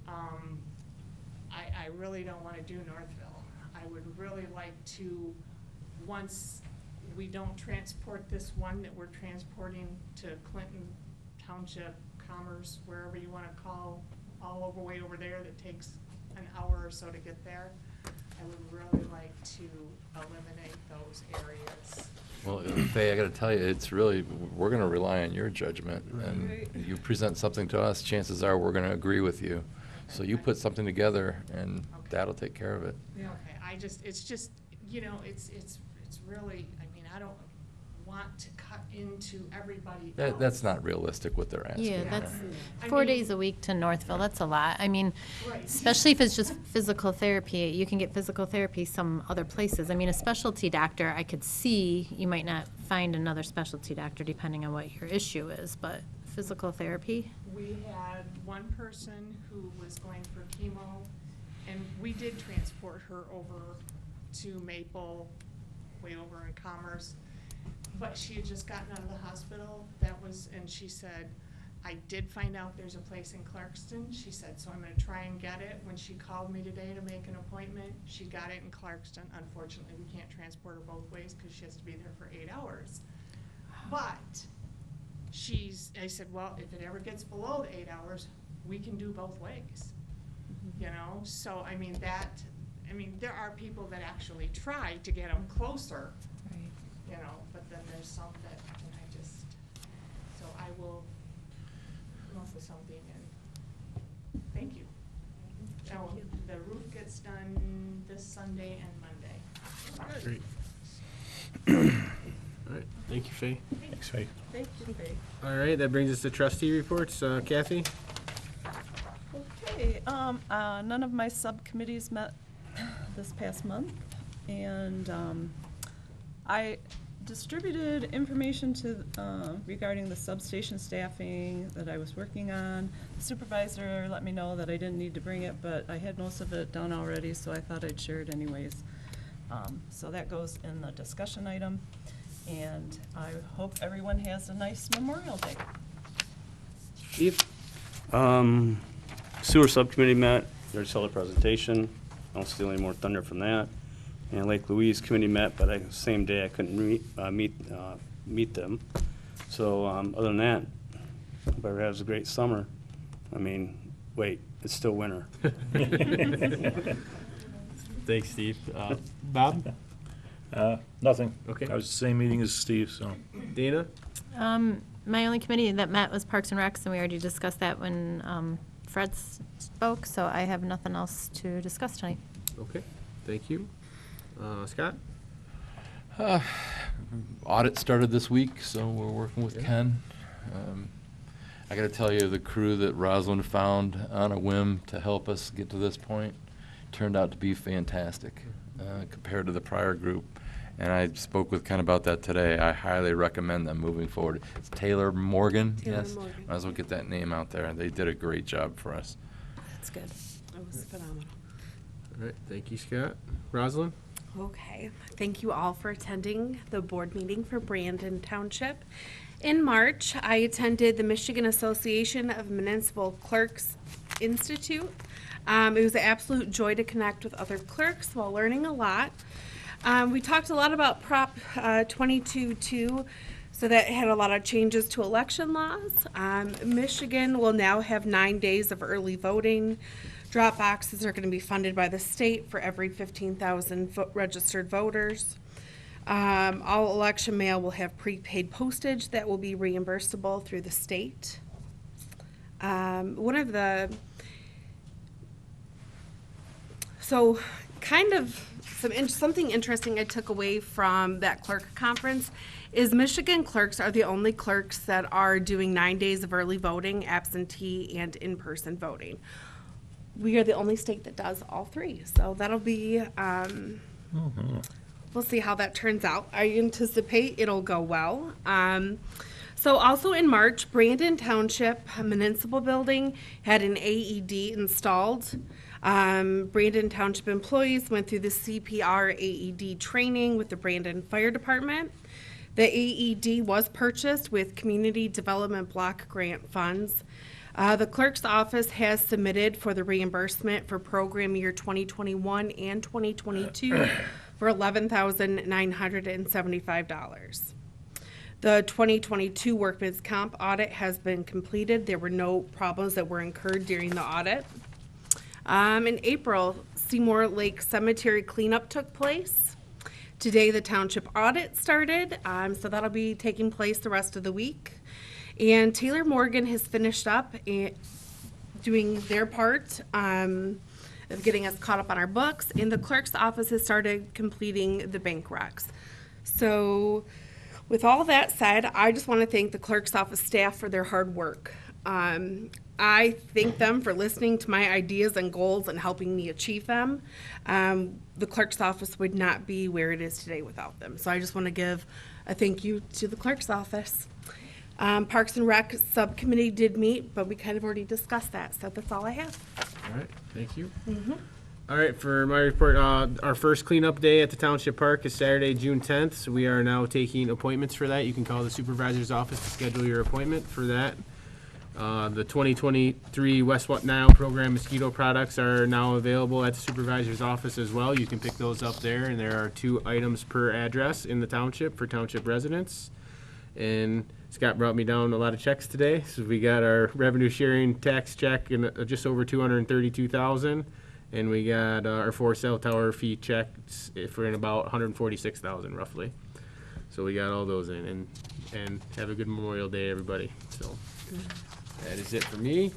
I really don't want to do Northville. I would really like to, once we don't transport this one that we're transporting to Clinton Township, Commerce, wherever you want to call, all over way over there that takes an hour or so to get there. I would really like to eliminate those areas. Well, Faye, I gotta tell you, it's really, we're gonna rely on your judgment. And Right. you present something to us, chances are we're gonna agree with you. So you put something together and Okay. that'll take care of it. Okay, it's just, it's really, I mean, I don't want to cut into everybody else. That's not realistic what they're asking. Yeah, that's I 4 mean- days a week to Northville, that's a lot. I mean, Right. especially if it's just physical therapy, you can get physical therapy some other places. I mean, a specialty doctor, I could see, you might not find another specialty doctor depending on what your issue is, but physical therapy? We had one person who was going for chemo, and we did transport her over to Maple, way over in Commerce. But she had just gotten out of the hospital, and she said, I did find out there's a place in Clarkston. She said, so I'm gonna try and get it. When she called me today to make an appointment, she got it in Clarkston. Unfortunately, we can't transport her both ways because she has to be there for 8 hours. But I said, well, if it ever gets below the 8 hours, we can do both ways, you know? So, I mean, there are people that actually try to get them closer, you know, but then there's some that, so I will come up with something and, thank you. Now, the roof gets done this Sunday and Monday. Great. All right, thank you, Faye. Thanks, Faye. Thank you, Faye. All right, that brings us to trustee reports. Kathy? Okay, none of my subcommittees met this past month, and I distributed information to, regarding the substation staffing that I was working on. The supervisor let me know that I didn't need to bring it, but I had most of it done already, so I thought I'd share it anyways. So that goes in the discussion item, and I hope everyone has a nice Memorial Day. Steve? Sewer Subcommittee met, they already saw the presentation, I don't steal any more thunder from that. And Lake Louise Committee met, but same day I couldn't meet them. So, other than that, hope everybody has a great summer. I mean, wait, it's still winter. Thanks, Steve. Bob? Nothing. Okay. I was the same meeting as Steve, so. Dana? My only committee that met was Parks and Recs, and we already discussed that when Fred spoke, so I have nothing else to discuss tonight. Okay, thank you. Scott? Audit started this week, so we're working with Ken. I gotta tell you, the crew that Rosalind found on a whim to help us get to this point turned out to be fantastic compared to the prior group. And I spoke with Ken about that today. I highly recommend them moving forward. It's Taylor Morgan, yes? Morgan. Might as well get that name out there. They did a great job for us. That's good. That was phenomenal. All right, thank you, Scott. Rosalind? Okay, thank you all for attending the board meeting for Brandon Township. In March, I attended the Michigan Association of Municipal Clerks Institute. It was an absolute joy to connect with other clerks while learning a lot. We talked a lot about Prop 22-2, so that had a lot of changes to election laws. Michigan will now have 9 days of early voting. Drop boxes are going to be funded by the state for every 15,000 registered voters. All election mail will have prepaid postage that will be reimbursable through the state. kind of something interesting I took away from that clerk conference is Michigan clerks are the only clerks that are doing 9 days of early voting, absentee, and in-person voting. We are the only state that does all three, so that'll be, we'll see how that turns out. I anticipate it'll go well. So also in March, Brandon Township Municipal Building had an AED installed. Brandon Township employees went through the CPR AED training with the Brandon Fire Department. The AED was purchased with Community Development Block Grant funds. The clerk's office has submitted for the reimbursement for program year 2021 and 2022 for $11,975. The 2022 workman's comp audit has been completed. There were no problems that were incurred during the audit. In April, Seymour Lake Cemetery cleanup took place. Today, the township audit started, so that'll be taking place the rest of the week. And Taylor Morgan has finished up doing their part of getting us caught up on our books, and the clerk's office has started completing the bank recs. So with all that said, I just want to thank the clerk's office staff for their hard work. I thank them for listening to my ideas and goals and helping me achieve them. The clerk's office would not be where it is today without them. So I just want to give a thank you to the clerk's office. Parks and Rec Subcommittee did meet, but we kind of already discussed that, so that's all I have. All right, thank you. All right, for my report, our first cleanup day at the Township Park is Saturday, June 10th. So we are now taking appointments for that. You can call the supervisor's office to schedule your appointment for that. The 2023 West Nile Program mosquito products are now available at the supervisor's office as well. You can pick those up there, and there are 2 items per address in the township for township residents. And Scott brought me down a lot of checks today. So we got our revenue sharing tax check in just over $232,000, and we got our 4 cell tower fee checks for in about $146,000 roughly. So we got all those in, and have a good Memorial Day, everybody. So that is it for me.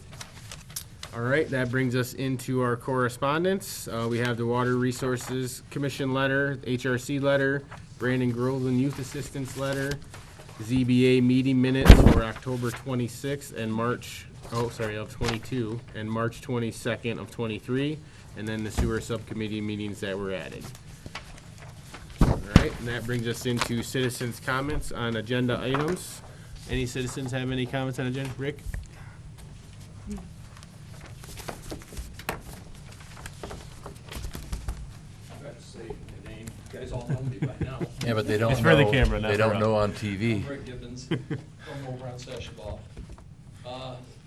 All right, that brings us into our correspondence. We have the Water Resources Commission letter, HRC letter, Brandon Groveland Youth Assistance letter, ZBA meeting minutes for October 26th and of 22, and March 22nd of 23, and then the sewer subcommittee meetings that were added. All right, and that brings us into citizens' comments on agenda items. Any citizens have any comments on agenda? Rick? You guys all know me by now. Yeah, but they don't It's know. for the camera, not They for don't us. know on TV. I'm Greg Gibbons from over on Session.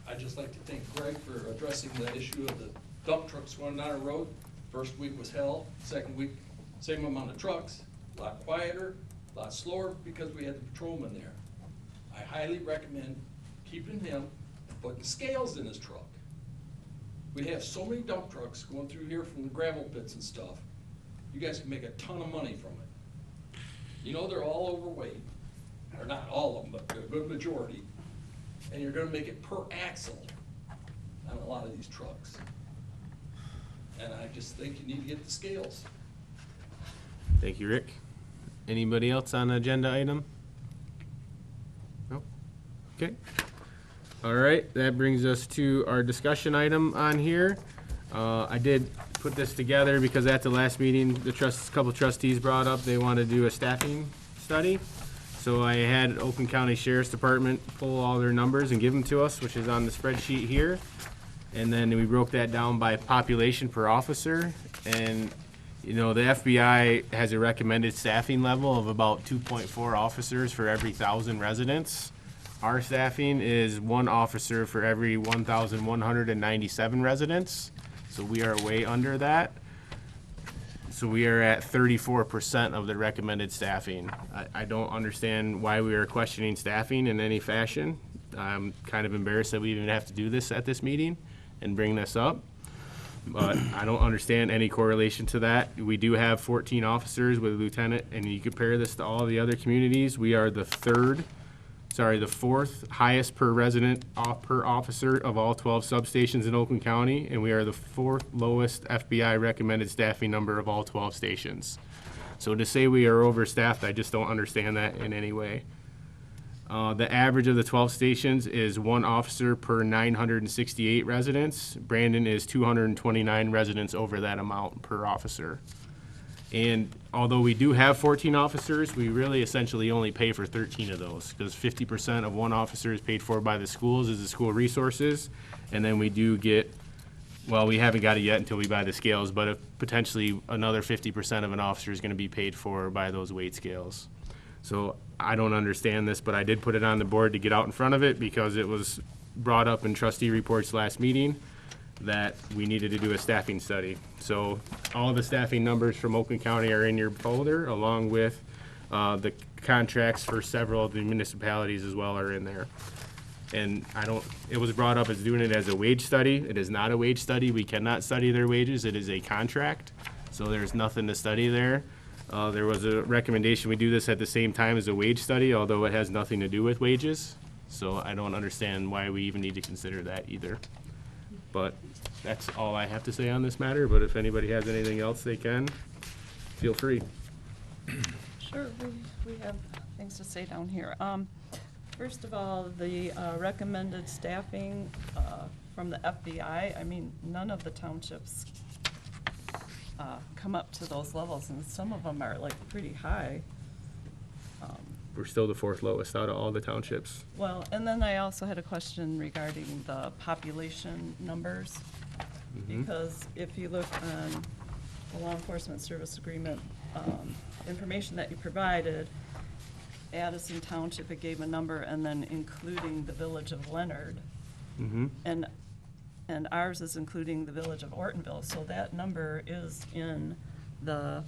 I'd just like to thank Greg for addressing the issue of the dump trucks going down the road. First week was hell, second week, same amount of trucks, a lot quieter, a lot slower because we had the patrolman there. I highly recommend keeping him and putting scales in his truck. We have so many dump trucks going through here from the gravel pits and stuff. You guys can make a ton of money from it. You know they're all overweight, or not all of them, but a good majority. And you're gonna make it per axle on a lot of these trucks. And I just think you need to get the scales. Thank you, Rick. Anybody else on agenda item? No? Okay. All right, that brings us to our discussion item on here. I did put this together because at the last meeting, the couple trustees brought up they want to do a staffing study. So I had Oakland County Sheriff's Department pull all their numbers and give them to us, which is on the spreadsheet here. And then we broke that down by population per officer. And, you know, the FBI has a recommended staffing level of about 2.4 officers for every 1,000 residents. Our staffing is 1 officer for every 1,197 residents. So we are way under that. So we are at 34% of the recommended staffing. I don't understand why we are questioning staffing in any fashion. I'm kind of embarrassed that we even have to do this at this meeting and bring this up. But I don't understand any correlation to that. We do have 14 officers with a lieutenant, and you compare this to all the other communities, we are the 3rd the fourth highest per resident, per officer of all 12 substations in Oakland County, and we are the fourth lowest FBI recommended staffing number of all 12 stations. So to say we are overstaffed, I just don't understand that in any way. The average of the 12 stations is 1 officer per 968 residents. Brandon is 229 residents over that amount per officer. And although we do have 14 officers, we really essentially only pay for 13 of those, because 50% of 1 officer is paid for by the schools as the school resources. And then we do get, well, we haven't got it yet until we buy the scales, but if potentially another 50% of an officer is going to be paid for by those weight scales. So I don't understand this, but I did put it on the board to get out in front of it because it was brought up in trustee reports last meeting that we needed to do a staffing study. So all the staffing numbers from Oakland County are in your folder, along with the contracts for several of the municipalities as well are in there. And it was brought up as doing it as a wage study. It is not a wage study. We cannot study their wages. It is a contract. So there's nothing to study there. There was a recommendation we do this at the same time as a wage study, although it has nothing to do with wages. So I don't understand why we even need to consider that either. But that's all I have to say on this matter, but if anybody has anything else they can, feel free. Sure, we have things to say down here. First of all, the recommended staffing from the FBI, I mean, none of the townships come up to those levels, and some of them are like pretty high. We're still the fourth lowest out of all the townships. Well, and then I also had a question regarding the population numbers, because if you look on the law enforcement service agreement information that you provided, Addison Township, it gave a number, and then including the village of Leonard. And ours is including the village of Ortonville, so that number is in the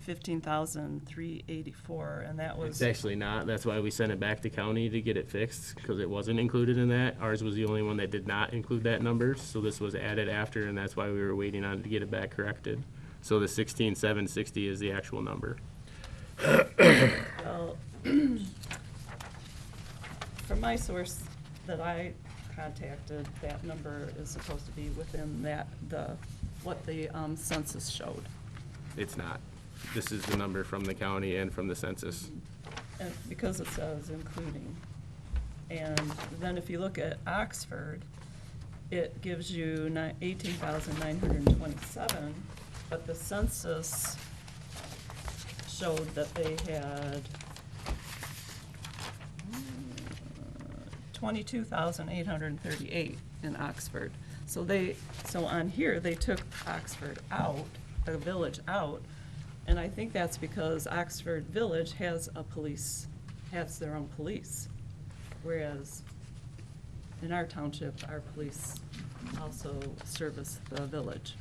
15,384, and that was. It's actually not. That's why we sent it back to county to get it fixed, because it wasn't included in that. Ours was the only one that did not include that number, so this was added after, and that's why we were waiting on it to get it back corrected. So the 16,760 is the actual number. Well, from my source that I contacted, that number is supposed to be within what the census showed. It's not. This is the number from the county and from the census. And because it says including. And then if you look at Oxford, it gives you 18,927, but the census showed that they had 22,838 in Oxford. So on here, they took Oxford out, the village out, and I think that's because Oxford Village has their own police, whereas in our township, our police also service the village.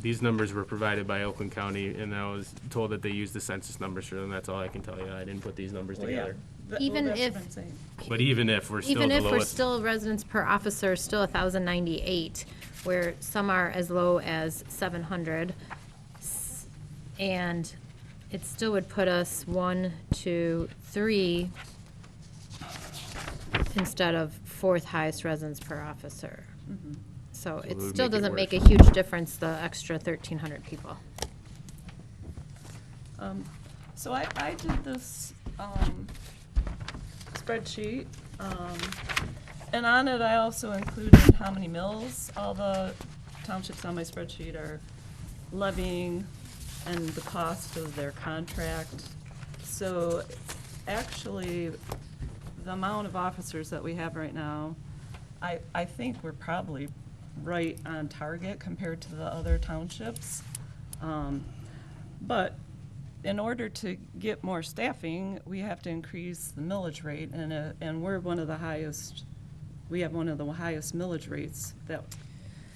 These numbers were provided by Oakland County, and I was told that they used the census numbers for them. That's all I can tell you. I didn't put these numbers together. Even that's if- what I'm saying. But even if we're still Even the if we're lowest. still residents per officer, still 1,098, where some are as low as 700. And it still would put us 1, 2, 3 instead of fourth highest residents per officer. So it it would still make it doesn't make a worse. huge difference, the extra 1,300 people. So I did this spreadsheet, and on it I also included how many mills all the townships on my spreadsheet are levying and the cost of their contract. So actually, the amount of officers that we have right now, I think we're probably right on target compared to the other townships. But in order to get more staffing, we have to increase the millage rate, and we're one of the highest, we have one of the highest millage rates that,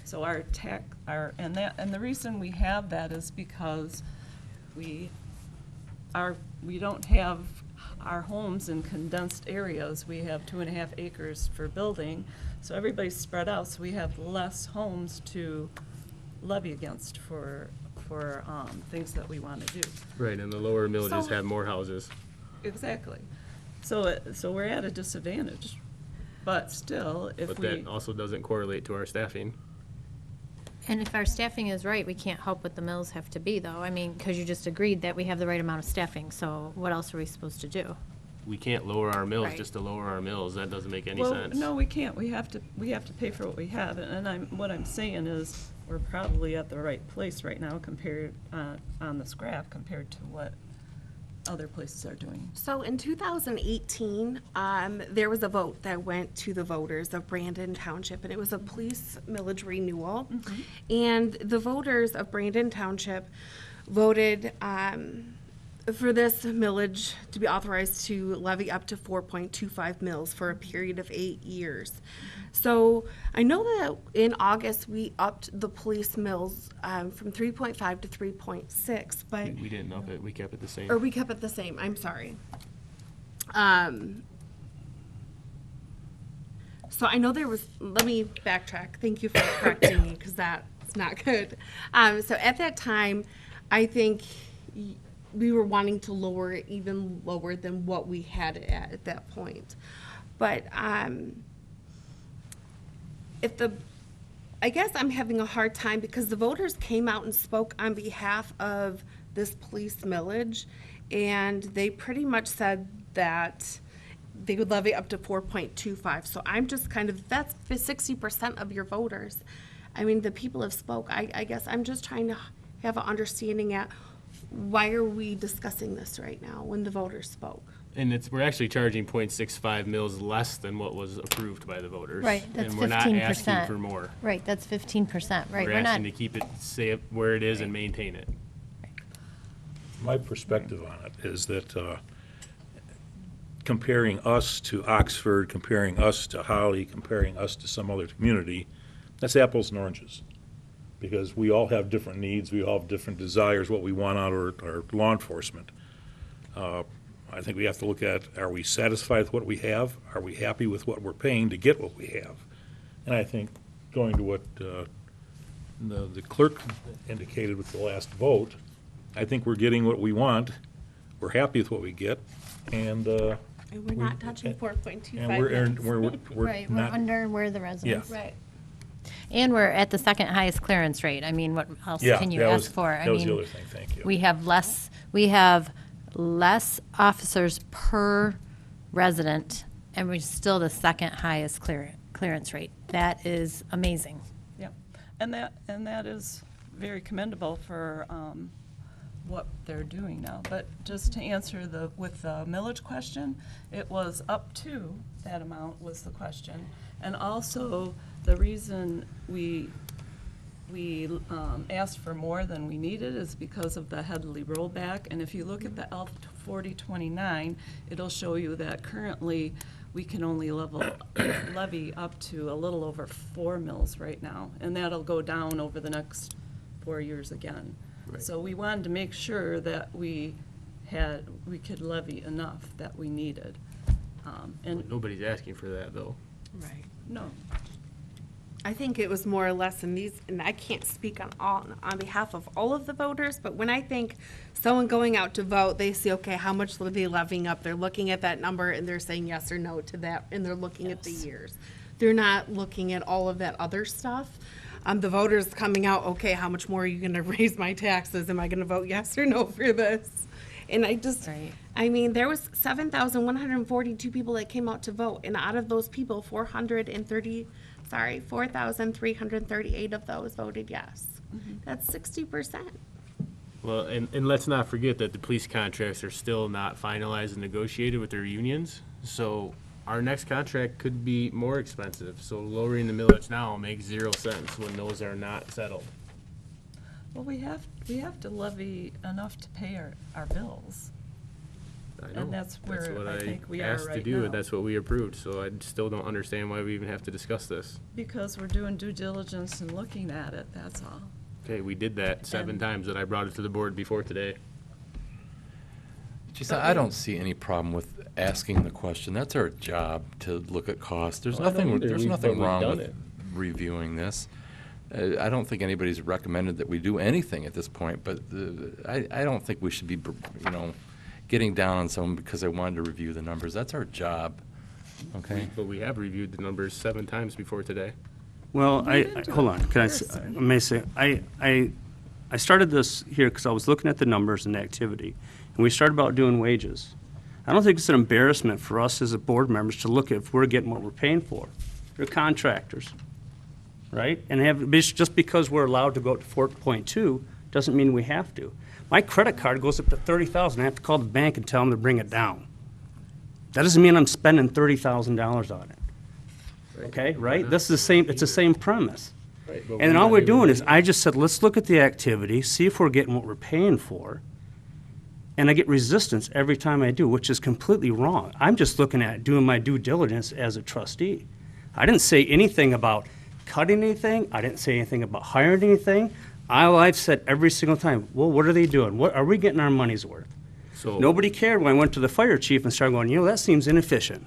so and the reason we have that is because we don't have our homes in condensed areas. We have 2.5 acres for building, so everybody's spread out, so we have less homes to levy against for things that we want to do. Right, and the lower millages So- have more houses. Exactly. So we're at a disadvantage. But still, if But we, that also doesn't correlate to our staffing. And if our staffing is right, we can't help what the mills have to be, though. I mean, because you just agreed that we have the right amount of staffing, so what else are we supposed to do? We can't lower our mills Right. just to lower our mills. That doesn't make any well, sense. no, we can't. We have to pay for what we have. And what I'm saying is, we're probably at the right place right now compared, on this graph, compared to what other places are doing. So in 2018, there was a vote that went to the voters of Brandon Township, and it was a police millage renewal. And the voters of Brandon Township voted for this millage to be authorized to levy up to 4.25 mils for a period of 8 years. So I know that in August, we upped the police mills from 3.5 to 3.6, but We didn't up it. We kept it the same. or we kept it the same, I'm sorry. So I know there was, let me backtrack. Thank you for correcting me, because that's not good. So at that time, I think we were wanting to lower it even lower than what we had it at that point. But I guess I'm having a hard time because the voters came out and spoke on behalf of this police millage, and they pretty much said that they would levy up to 4.25. So I'm just kind of, that's 60% of your voters. I mean, the people have spoke. I guess I'm just trying to have an understanding at why are we discussing this right now when the voters spoke? And we're actually charging 0.65 mils less than what was approved by the voters. Right, that's 15%. And we're not asking for more. Right, that's 15%, right? We're We're not, asking to keep it, say it where it is and maintain it. My perspective on it is that comparing us to Oxford, comparing us to Holly, comparing us to some other community, that's apples and oranges. Because we all have different needs, we all have different desires, what we want out of our law enforcement. I think we have to look at, are we satisfied with what we have? Are we happy with what we're paying to get what we have? And I think going to what the clerk indicated with the last vote, I think we're getting what we want, we're happy with what we get, and And we're not touching 4.25 and we're mils. right, we're not, under where the residents. Right. And we're at the second highest clearance rate. I mean, what else yeah, can you that ask was, for? I that was the mean, other thing, thank you. we have less officers per resident, and we're still the second highest clearance rate. That is amazing. Yep. And that is very commendable for what they're doing now. But just to answer with the millage question, it was up to that amount was the question. And also, the reason we asked for more than we needed is because of the Headley rollback. And if you look at the L 4029, it'll show you that currently we can only levy up to a little over 4 mils right now. And that'll go down over the next 4 years again. Right. So we wanted to make sure that we could levy enough that we needed. And Nobody's asking for that, though. Right. no, I think it was more or less in these, and I can't speak on behalf of all of the voters, but when I think someone going out to vote, they see, okay, how much are they levying up? They're looking at that number and they're saying yes or no to that, and they're looking at the years. They're not looking at all of that other stuff. The voters coming out, okay, how much more are you gonna raise my taxes? Am I gonna vote yes or no for this? And I just, Right. I mean, there was 7,142 people that came out to vote, and out of those people, 4,338 of those voted yes. That's 60%. Well, and let's not forget that the police contracts are still not finalized and negotiated with their unions. So our next contract could be more expensive. So lowering the millage now makes 0 sense when those are not settled. well, we have to levy enough to pay our bills. I know. And that's where what I think we are asked to right do, now. and that's what we approved. So I still don't understand why we even have to discuss this. Because we're doing due diligence and looking at it, that's all. Okay, we did that 7 And- times, and I brought it to the board before today. Geez, I don't see any problem with asking the question. That's our job, to look at costs. There's nothing wrong done with it. reviewing this. I don't think anybody's recommended that we do anything at this point, but I don't think we should be, getting down on someone because they wanted to review the numbers. That's our job, okay? But we have reviewed the numbers 7 times before today. Well, hold on, can I may say, I started this here because I was looking at the numbers and the activity, and we started about doing wages. I don't think it's an embarrassment for us as a board members to look at if we're getting what we're paying for. They're contractors, right? And just because we're allowed to go up to 4.2 doesn't mean we have to. My credit card goes up to $30,000. I have to call the bank and tell them to bring it down. That doesn't mean I'm spending $30,000 on it. Okay, right? This is the same, it's the same premise. Right, but And then all not we're doing is, doing I just said, let's look at the activity, see if we're getting what we're paying for. And I get resistance every time I do, which is completely wrong. I'm just looking at doing my due diligence as a trustee. I didn't say anything about cutting anything. I didn't say anything about hiring anything. I've said every single time, well, what are they doing? What are we getting our money's worth? So Nobody cared when I went to the fire chief and started going, that seems inefficient.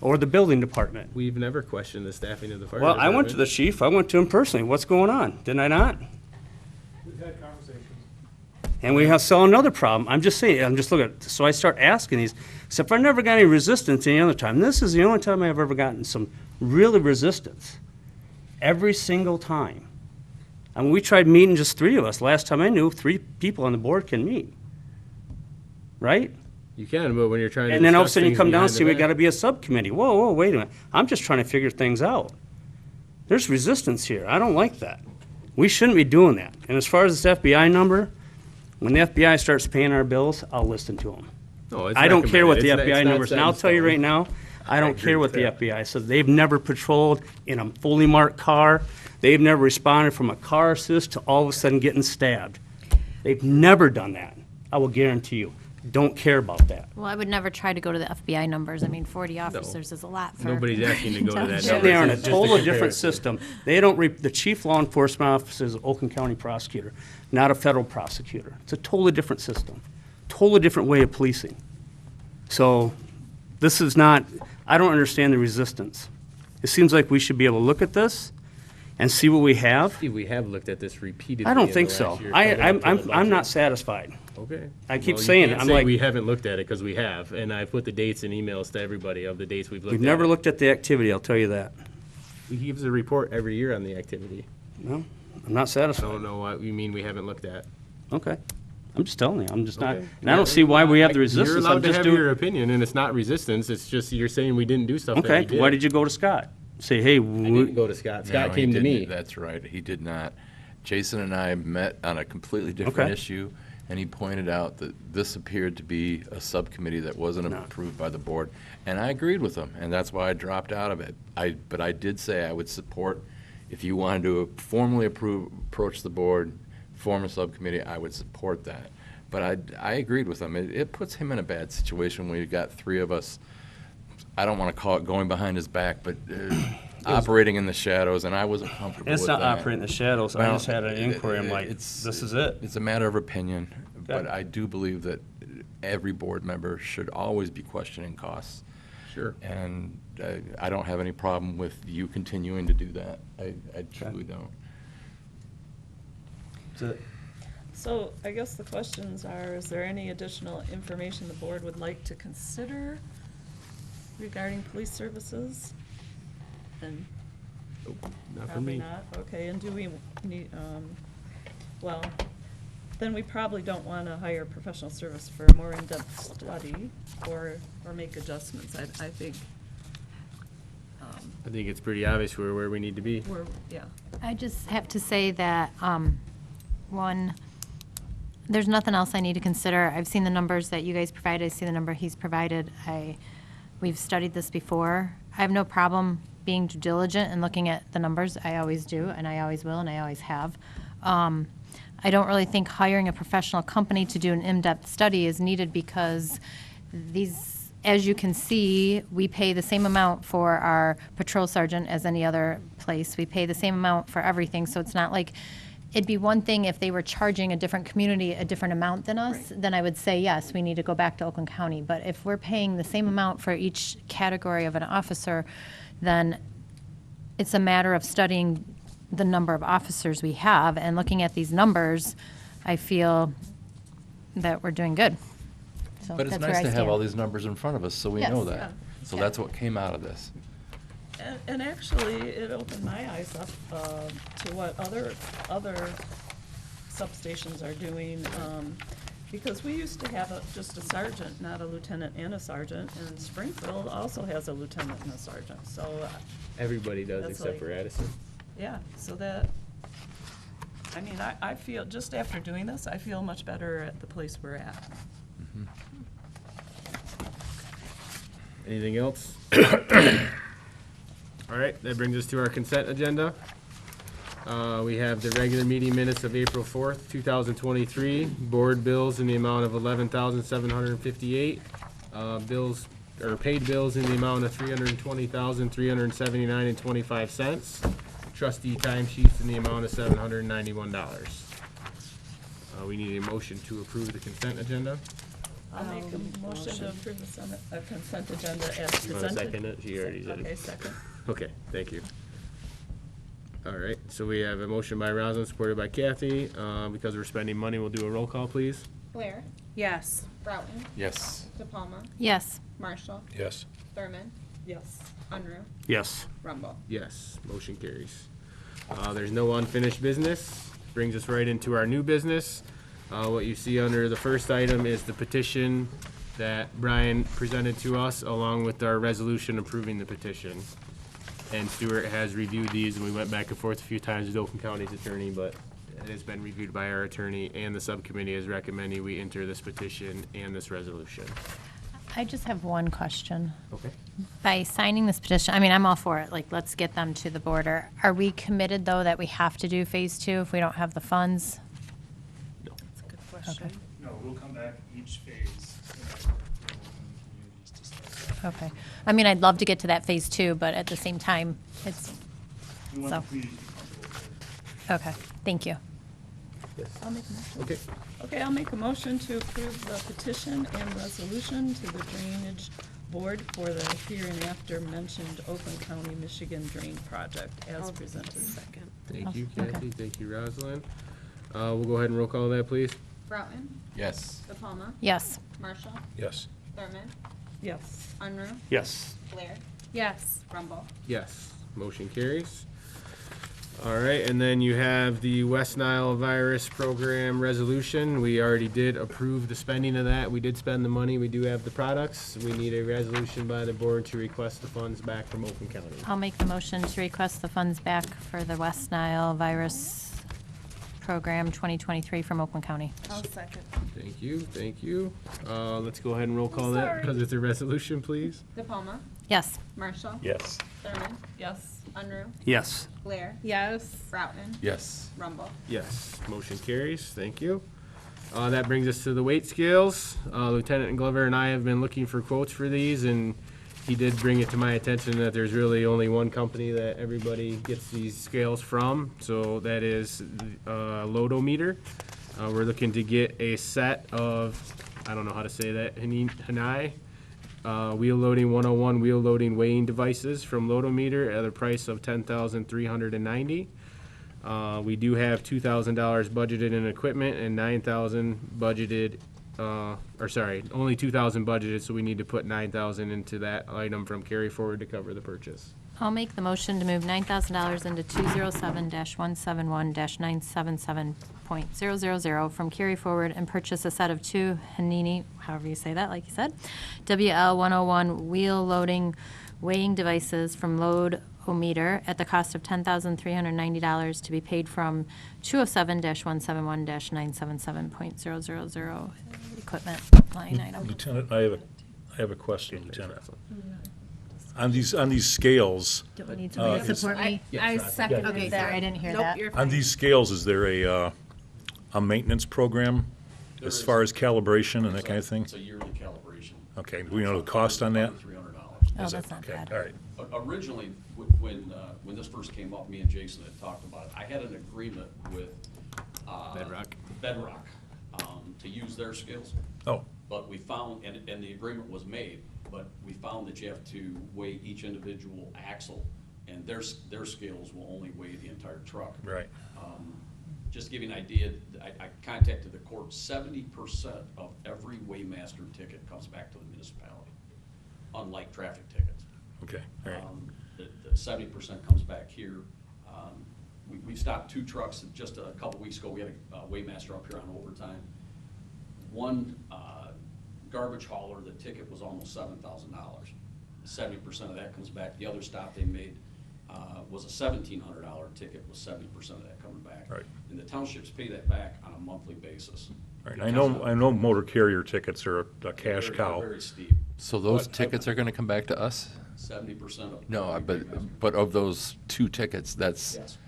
Or the building department. we've never questioned the staffing of the fire Well, department. I went to the chief, I went to him personally, what's going on? Didn't I not? We've had conversations. And we saw another problem. I'm just saying, I'm just looking at, so I start asking these, except I never got any resistance any other time. This is the only time I've ever gotten some really resistance. Every single time. I mean, we tried meeting just 3 of us. Last time I knew, 3 people on the board can meet. Right? You can, but when you're trying to And then all of a discuss sudden you things come down and behind say, the we back- gotta be a subcommittee. Whoa, wait a minute. I'm just trying to figure things out. There's resistance here. I don't like that. We shouldn't be doing that. And as far as this FBI number, when the FBI starts paying our bills, I'll listen to them. No, it's I don't care what the recommended. It's FBI not numbers, set and in I'll tell you stone. right now, I don't agree care with what the that. FBI says. They've never patrolled in a fully marked car. They've never responded from a car assist to all of a sudden getting stabbed. They've never done that. I will guarantee you. Don't care about that. Well, I would never try to go to the FBI numbers. I mean, 40 officers is a lot for. Nobody's asking to go to that Township. number. They are in a It's just totally different comparison. system. They don't, the chief law enforcement officer is an Oakland County prosecutor, not a federal prosecutor. It's a totally different system, totally different way of policing. So this is not, I don't understand the resistance. It seems like we should be able to look at this and see what we have. Steve, we have looked at this repeatedly. I don't in think the so. last year coming up to the I'm budget. not satisfied. Okay. I keep Well, you saying it. can't I'm say like- we haven't looked at it, because we have, and I put the dates and emails to everybody of the dates we've looked at. We've never it. looked at the activity, I'll tell you that. He gives a report every year on the activity. No, I'm not I satisfied. don't know what you mean we haven't looked at. Okay. I'm just telling you, I'm just not, Okay. and I don't see why we have the You're resistance. allowed I'm to just have doing. your opinion, and it's not resistance, it's just you're saying we didn't do stuff that we Okay, did. why did you go to Scott? Say, hey, I didn't go to Scott. Scott No, he came to me. didn't. That's right, he did not. Jason and I met on a completely different Okay. issue, and he pointed out that this appeared to be a subcommittee that wasn't No. approved by the board. And I agreed with him, and that's why I dropped out of it. But I did say I would support, if you wanted to formally approach the board, form a subcommittee, I would support that. But I agreed with him. It puts him in a bad situation when you've got 3 of us, I don't want to call it going behind his back, but operating in the shadows, and I wasn't comfortable with It's that. not operating in the shadows. I Well, just had an inquiry. I'm like, it's- this is it. It's a matter of opinion, but Okay. I do believe that every board member should always be questioning costs. Sure. And I don't have any problem with you continuing to do that. I truly don't. So I guess the questions are, is there any additional information the board would like to consider regarding police services? And Not for probably me. not, okay, and do we need, well, then we probably don't want to hire professional service for a more in-depth study or make adjustments, I think. I think it's pretty obvious we're where we need to be. We're, yeah. I just have to say that, one, there's nothing else I need to consider. I've seen the numbers that you guys provided, I see the number he's provided. We've studied this before. I have no problem being diligent and looking at the numbers. I always do, and I always will, and I always have. I don't really think hiring a professional company to do an in-depth study is needed because these, as you can see, we pay the same amount for our patrol sergeant as any other place. We pay the same amount for everything, so it's not like, it'd be one thing if they were charging a different community a different amount than us, then I would say, yes, we need to go back to Oakland County. But if we're paying the same amount for each category of an officer, then it's a matter of studying the number of officers we have, and looking at these numbers, I feel that we're doing good. So But it's that's where nice I to have stand. all these numbers in front of us, so we know Yes. that. Yeah. So Yeah. that's what came out of this. And actually, it opened my eyes up to what other substations are doing, because we used to have just a sergeant, not a lieutenant and a sergeant, and Springfield also has a lieutenant and a sergeant, so, Everybody does That's except like- for Addison. yeah, so that, I mean, I feel, just after doing this, I feel much better at the place we're at. Anything else? All right, that brings us to our consent agenda. We have the regular meeting minutes of April 4th, 2023, board bills in the amount of $11,758, bills, or paid bills in the amount of $320,379.25, trustee timesheets in the amount of $791. We need a motion to approve the consent agenda. I'll make a motion to approve the consent agenda as You want to presented. second it? She already did. Okay, second. Okay, thank you. All right, so we have a motion by Rosalind, supported by Kathy. Because we're spending money, we'll do a roll call, please. Blair, Yes. Broughton, Yes. DePalma, Yes. Marshall, Yes. Thurman, Yes. Unruh, Yes. Rumble. Yes, motion carries. There's no unfinished business. Brings us right into our new business. What you see under the first item is the petition that Brian presented to us, along with our resolution approving the petition. And Stuart has reviewed these, and we went back and forth a few times with Oakland County's attorney, but it has been reviewed by our attorney, and the subcommittee is recommending we enter this petition and this resolution. I just have one question. Okay. By signing this petition, I mean, I'm all for it, like, let's get them to the border. Are we committed, though, that we have to do phase 2 if we don't have the funds? No. That's a good question. Okay. No, we'll come back each phase. Communities to start that. Okay. I mean, I'd love to get to that phase 2, but at the same time, it's, We want So- the community to be comfortable with it. okay, thank you. Yes. I'll make a motion. Okay. Okay, I'll make a motion to approve the petition and resolution to the Drainage Board for the hereinafter mentioned Oakland County, Michigan Drain Project as I'll presented. Second. Thank you, Okay. Kathy. Thank you, Rosalind. We'll go ahead and roll call that, please. Broughton, Yes. DePalma, Yes. Marshall, Yes. Thurman, Yes. Unruh, Yes. Blair, Yes. Rumble. Yes, motion carries. All right, and then you have the West Nile Virus Program resolution. We already did approve the spending of that. We did spend the money. We do have the products. We need a resolution by the board to request the funds back from Oakland County. I'll make the motion to request the funds back for the West Nile Virus Program 2023 from Oakland County. I'll second. Thank you, thank you. Let's go ahead and roll call that because it's a resolution, please. DePalma, Yes. Marshall, Yes. Thurman, Yes. Unruh, Yes. Blair, Yes. Broughton, Yes. Rumble. Yes, motion carries. Thank you. That brings us to the weight scales. Lieutenant Glover and I have been looking for quotes for these, and he did bring it to my attention that there's really only one company that everybody gets these scales from, so that is Loadometer. We're looking to get a set of, I don't know how to say that, Hanai, wheel loading 101 wheel loading weighing devices from Loadometer at a price of $10,390. We do have $2,000 budgeted in equipment and $9,000 budgeted, only $2,000 budgeted, so we need to put $9,000 into that item from carry forward to cover the purchase. I'll make the motion to move $9,000 into 207-171-977.000 from carry forward and purchase a set of 2 Hanini, however you say that, like you said, WL101 wheel loading weighing devices from Loadometer at the cost of $10,390 to be paid from 207-171-977.000 equipment line item. Lieutenant, I have a question, Lieutenant. On these scales, Do we need Uh, to is- support me? I seconded Okay, that. sorry, I didn't hear Nope, that. you're on fine. these scales, is there a maintenance program There as is. far as calibration and that kind of thing? It's a yearly calibration. Okay, do we know the cost on that? $300. Oh, Is it? that's not Okay, bad. all right. Originally, when this first came up, me and Jason had talked about it. I had an agreement with Bedrock. Bedrock to use their scales. Oh, But we found, and the agreement was made, but we found that you have to weigh each individual axle, and their scales will only weigh the entire truck. right. just to give you an idea, I contacted the court, 70% of every Waymaster ticket comes back to the municipality, unlike traffic tickets. Okay, all right. The 70% comes back here. We stopped 2 trucks just a couple weeks ago. We had a Waymaster up here on overtime. One garbage hauler, the ticket was almost $7,000. 70% of that comes back. The other stop they made was a $1,700 ticket, with 70% of that coming back. Right. And the townships pay that back on a monthly basis. Right, I know motor carrier tickets are a cash They're cow. very steep. So those But- tickets are gonna come back to us? 70% of. No, every Waymaster. but of those 2 tickets, that's, Yes.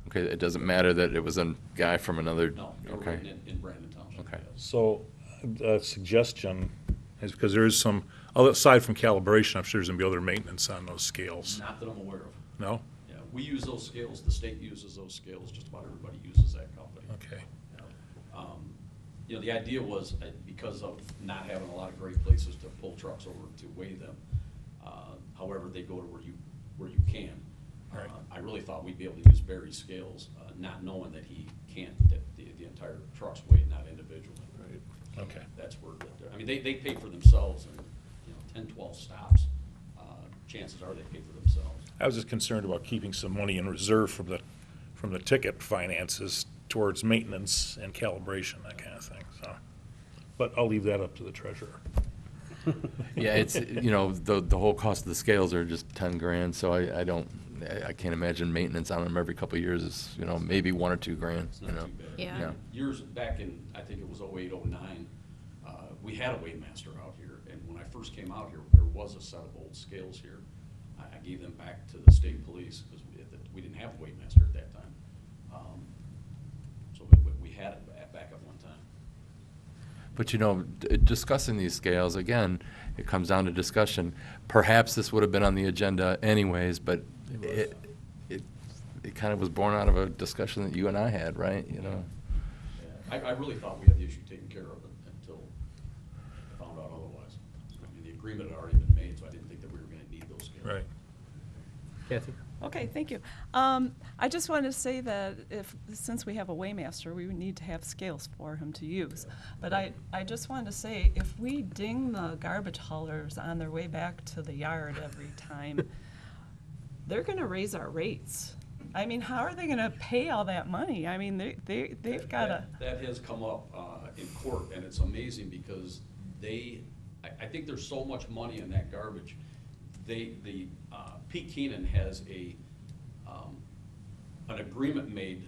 okay, it doesn't matter that it was a guy from another, No, they're okay. written in Brandon Township. Okay. yes. So, a suggestion is, because there is some, aside from calibration, I'm sure there's gonna be other maintenance on those scales. Not that I'm aware of. No? Yeah, we use those scales, the state uses those scales, just about everybody uses that company. Okay. You know, the idea was, because of not having a lot of great places to pull trucks over to weigh them, however, they go to where you can. Right. I really thought we'd be able to use Barry's scales, not knowing that he can't, that the entire truck's weighed, not individually. Right. Okay. That's where, I mean, they pay for themselves, and, 10, 12 stops, chances are they pay for themselves. I was just concerned about keeping some money in reserve from the ticket finances towards maintenance and calibration, that kind of thing, so. But I'll leave that up to the treasurer. Yeah, it's, the whole cost of the scales are just 10 grand, so I can't imagine maintenance on them every couple of years is, maybe 1 or 2 grand, It's not too bad. Yeah. Years back in, I think it was 08, 09, we had a Waymaster out here, and when I first came out here, there was a set of old scales here. I gave them back to the state police, because we didn't have a Waymaster at that time. So we had it back at one time. But discussing these scales, again, it comes down to discussion. Perhaps this would have been on the agenda anyways, but it kind of was born out of a discussion that you and I had, right? Yeah, I really thought we had the issue taken care of until I found out otherwise. I mean, the agreement had already been made, so I didn't think that we were gonna need those scales. Right. Kathy? Okay, thank you. I just wanted to say that since we have a Waymaster, we would need to have scales for him to use. But I just wanted to say, if we ding the garbage haulers on their way back to the yard every time, they're gonna raise our rates. I mean, how are they gonna pay all that money? I mean, they've gotta. That has come up in court, and it's amazing because I think there's so much money in that garbage. Pete Keenan has an agreement made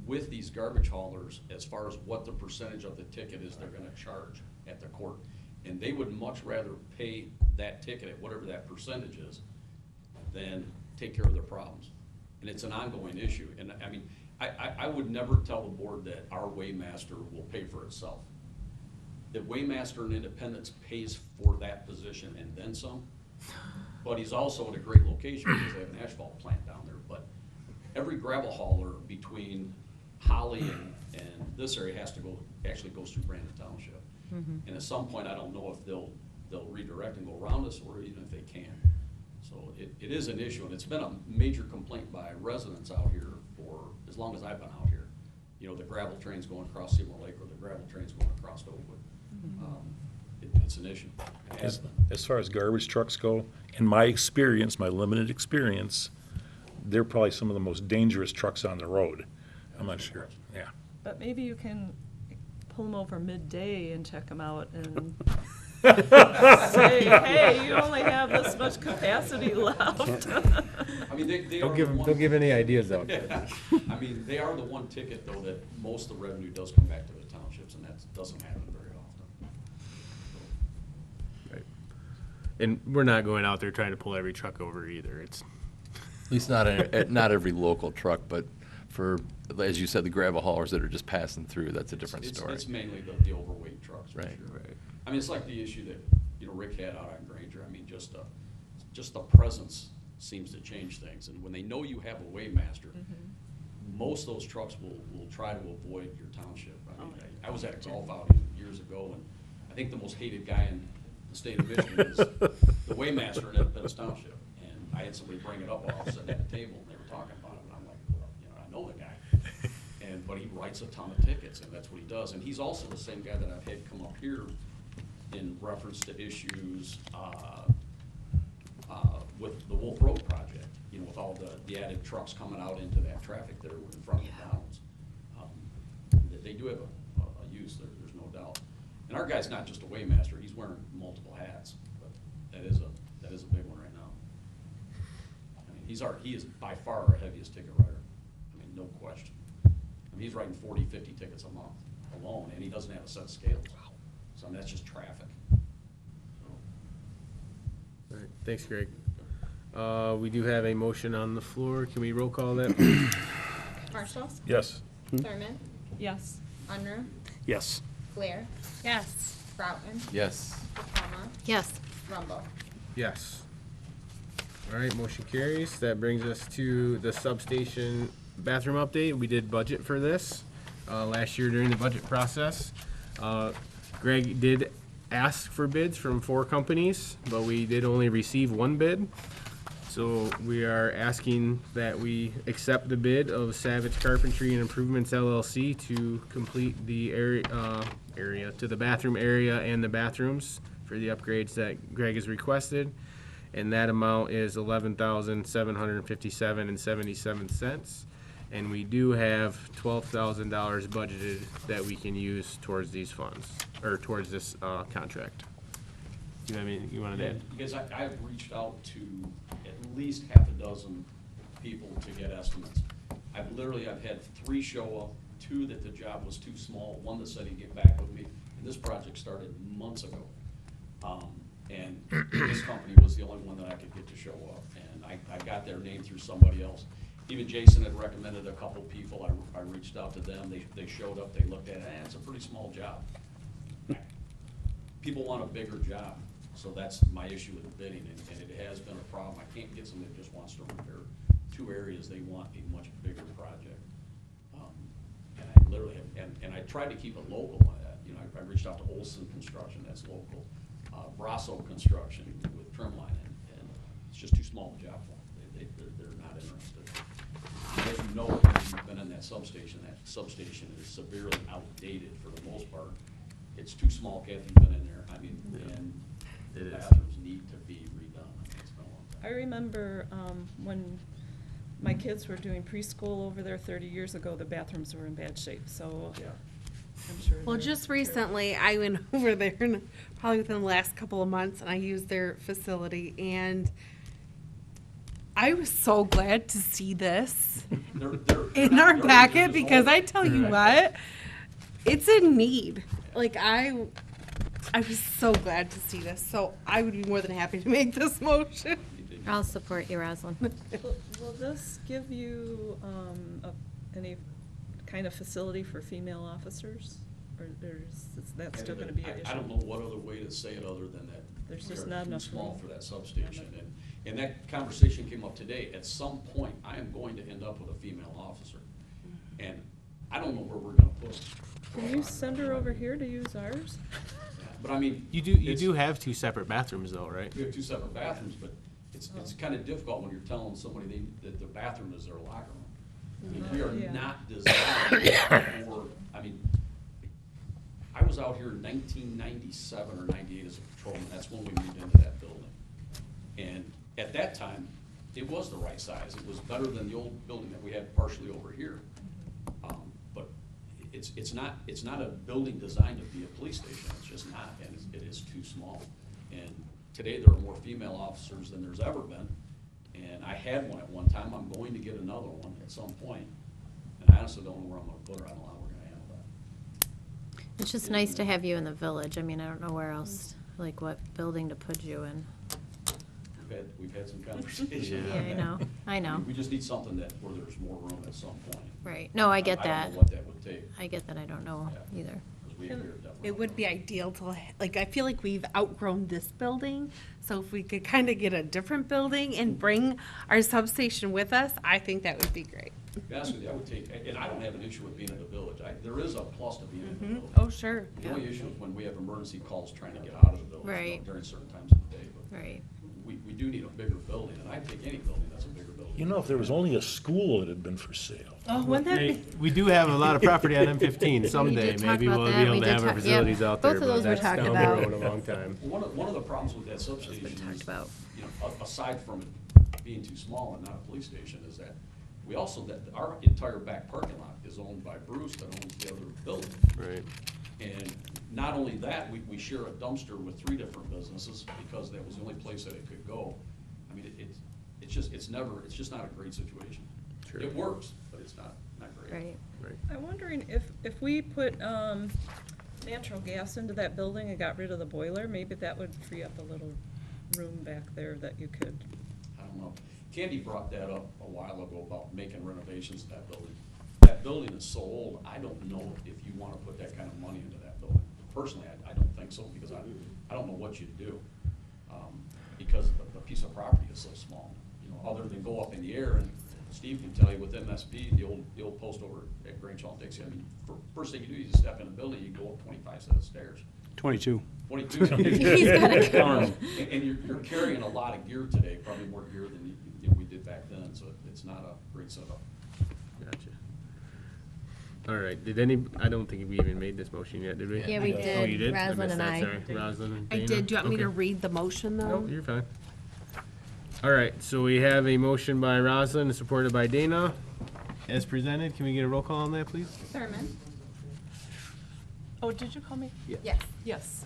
with these garbage haulers as far as what the percentage of the ticket is they're gonna charge at the court. And they would much rather pay that ticket at whatever that percentage is than take care of their problems. And it's an ongoing issue. And I mean, I would never tell the board that our Waymaster will pay for itself. The Waymaster in Independence pays for that position and then some. But he's also in a great location because they have an asphalt plant down there. But every gravel hauler between Holly and this area actually goes through Brandon Township. And at some point, I don't know if they'll redirect and go around us, or even if they can. So it is an issue, and it's been a major complaint by residents out here for as long as I've been out here. The gravel trains going across Seymour Lake, or the gravel trains going across Oakwood. It's an issue. It has been. As far as garbage trucks go, in my experience, my limited experience, they're probably some of the most dangerous trucks on the road. I'm not sure, yeah. But maybe you can pull them over midday and check them out and say, hey, you only have this much capacity left. I mean, they Don't are give the one. don't give any ideas out. I mean, they are the one ticket, though, that most of the revenue does come back to the townships, and that doesn't happen very often. Right. And we're not going out there trying to pull every truck over either. It's At least not every local truck, but for, as you said, the gravel haulers that are just passing through, that's a different story. It's mainly the overweight trucks, for Right, sure. right. I mean, it's like the issue that, Rick had out on Granger. I mean, just the presence seems to change things. And when they know you have a Waymaster, most of those trucks will try to avoid your township. I mean, I was at a golf outing years ago, and I think the most hated guy in the state of Michigan is the Waymaster in Independence Township. And I had somebody bring it up while I was sitting at the table, and they were talking about it, and I'm like, well, I know the guy. but he writes a ton of tickets, and that's what he does. And he's also the same guy that I've had come up here in reference to issues with the Wolf Road project, you know, with all the added trucks coming out into that traffic there in front of the Downs. They do have a use, there's no doubt. And our guy's not just a weighmaster, he's wearing multiple hats, but that is a big one right now. I mean, he is by far our heaviest ticket writer. I mean, no question. I mean, he's writing 40, 50 tickets a month alone, and he doesn't have a set of scales. So I mean, that's just traffic. All right, thanks, Greg. We do have a motion on the floor. Can we roll call that, please? Marshall, Yes. Thurman, Yes. Unruh, Yes. Blair, Yes. Broughton, Yes. Palma, Yes. Rumble. Yes. All right, motion carries. That brings us to the substation bathroom update. We did budget for this last year during the budget process. Greg did ask for bids from 4 companies, but we did only receive 1 bid. So we are asking that we accept the bid of Savage Carpentry and Improvements LLC to complete the area to the bathroom area and the bathrooms for the upgrades that Greg has requested. And that amount is $11,757.77. And we do have $12,000 budgeted that we can use towards these funds, or towards this contract. Do you have anything you wanted to add? Because I've reached out to at least half a dozen people to get estimates. I've had 3 show up, 2 that the job was too small, 1 that said he'd get back with me. And this project started months ago. And this company was the only one that I could get to show up. And I got their name through somebody else. Even Jason had recommended a couple people. I reached out to them. They showed up, they looked at it, it's a pretty small job. People want a bigger job. So that's my issue with the bidding, and it has been a problem. I can't get somebody that just wants to repair 2 areas. They want a much bigger project. And I literally have, and I tried to keep it local. You know, I reached out to Olson Construction, that's local. Brasso Construction with Trimline, and it's just too small a job for them. They're not interested. As you know, if you've been in that substation is severely outdated for the most part. It's too small. Kathy's been in there. I mean, and the bathrooms need to be redone. I mean, it's been a long time. I remember when my kids were doing preschool over there 30 years ago, the bathrooms were in bad shape, so Yeah. I'm sure. Well, they're- just recently, I went over there, and probably within the last couple of months, and I used their facility, and I was so glad to see this They're in not our dirty, packet, they're just because old. I tell you what, it's in need. Like, I was so glad to see this, so I would be more than happy to make this motion. I'll support you, Rosalind. Will this give you any kind of facility for female officers? Or is that still going to be an issue? I don't know what other way to say it other than that. There's we just are not too enough small room. for that substation. And that conversation came up today. At some point, I am going to end up with a female officer. And I don't know where we're gonna put her. Can you send her over here to use ours? But I mean. You it's- do have 2 separate bathrooms though, right? We have 2 separate bathrooms, but it's kind of difficult when you're telling somebody that the bathroom is their locker room. I mean, we are Yeah. not designed for, I mean, I was out here in 1997 or 98 as a patrolman. That's when we moved into that building. And at that time, it was the right size. It was better than the old building that we had partially over here. But it's not a building designed to be a police station. It's just not, and it is too small. And today, there are more female officers than there's ever been. And I had one at one time. I'm going to get another one at some point. And I honestly don't know where I'm gonna put her. I don't know how we're gonna handle that. It's just nice to have you in the village. I mean, I don't know where else, like what building to put you in. We've had some conversation. Yeah, I know. We just need something where there's more room at some point. Right. No, I get I that. don't know what that would take. I get that. I don't know Yeah. either. 'Cause we have here definitely. It would be ideal to, like, I feel like we've outgrown this building, so if we could kind of get a different building and bring our substation with us, I think that would be great. To be honest with you, I would take, and I don't have an issue with being in the village. There is a plus to being in the village. Oh, sure. The only issue is when we have emergency calls trying to get out of the village Right. during certain times of the day. But Right. we do need a bigger building, and I'd take any building that's a bigger building. You know, if there was only a school that had been for sale. Oh, wouldn't that Hey, be? we do have a lot of property on M15 someday. talk Maybe about we'll be that. able We to did have our talk- yeah, facilities out there, both of but those we that's talked down the about. road a long time. One of the problems with that substation is, talked about. you know, aside from it being too small and not a police station, is that we also, that our entire back parking lot is owned by Bruce that owns the other building. Right. And not only that, we share a dumpster with 3 different businesses because that was the only place that it could go. I mean, it's just not a great situation. Sure. It works, but it's not great. Right. Right. I'm wondering if we put natural gas into that building and got rid of the boiler, maybe that would free up a little room back there that you could. I don't know. Candy brought that up a while ago about making renovations to that building. That building is so old, I don't know if you want to put that kind of money into that building. Personally, I don't think so, because I don't know what you'd do. Because the piece of property is so small, you know, other than go up in the air, and Steve can tell you with MSP, the old post over at Grange Hall, Dixie, I mean, first thing you do, you just step in a building, you go up 25 set of stairs. 22. 22. He's got a count. And you're carrying a lot of gear today, probably more gear than we did back then, so it's not a great setup. Gotcha. All right, I don't think we even made this motion yet, did we? Yeah, we Oh, did. you did? Roslyn missed and that, I. sorry. Roslyn and I Dana? did. Do you want me to Okay. read the motion, though? No, you're fine. All right, so we have a motion by Roslyn and supported by Dana. As presented, can we get a roll call on that, please? Thurman, Oh, did you call me? yes. Yes.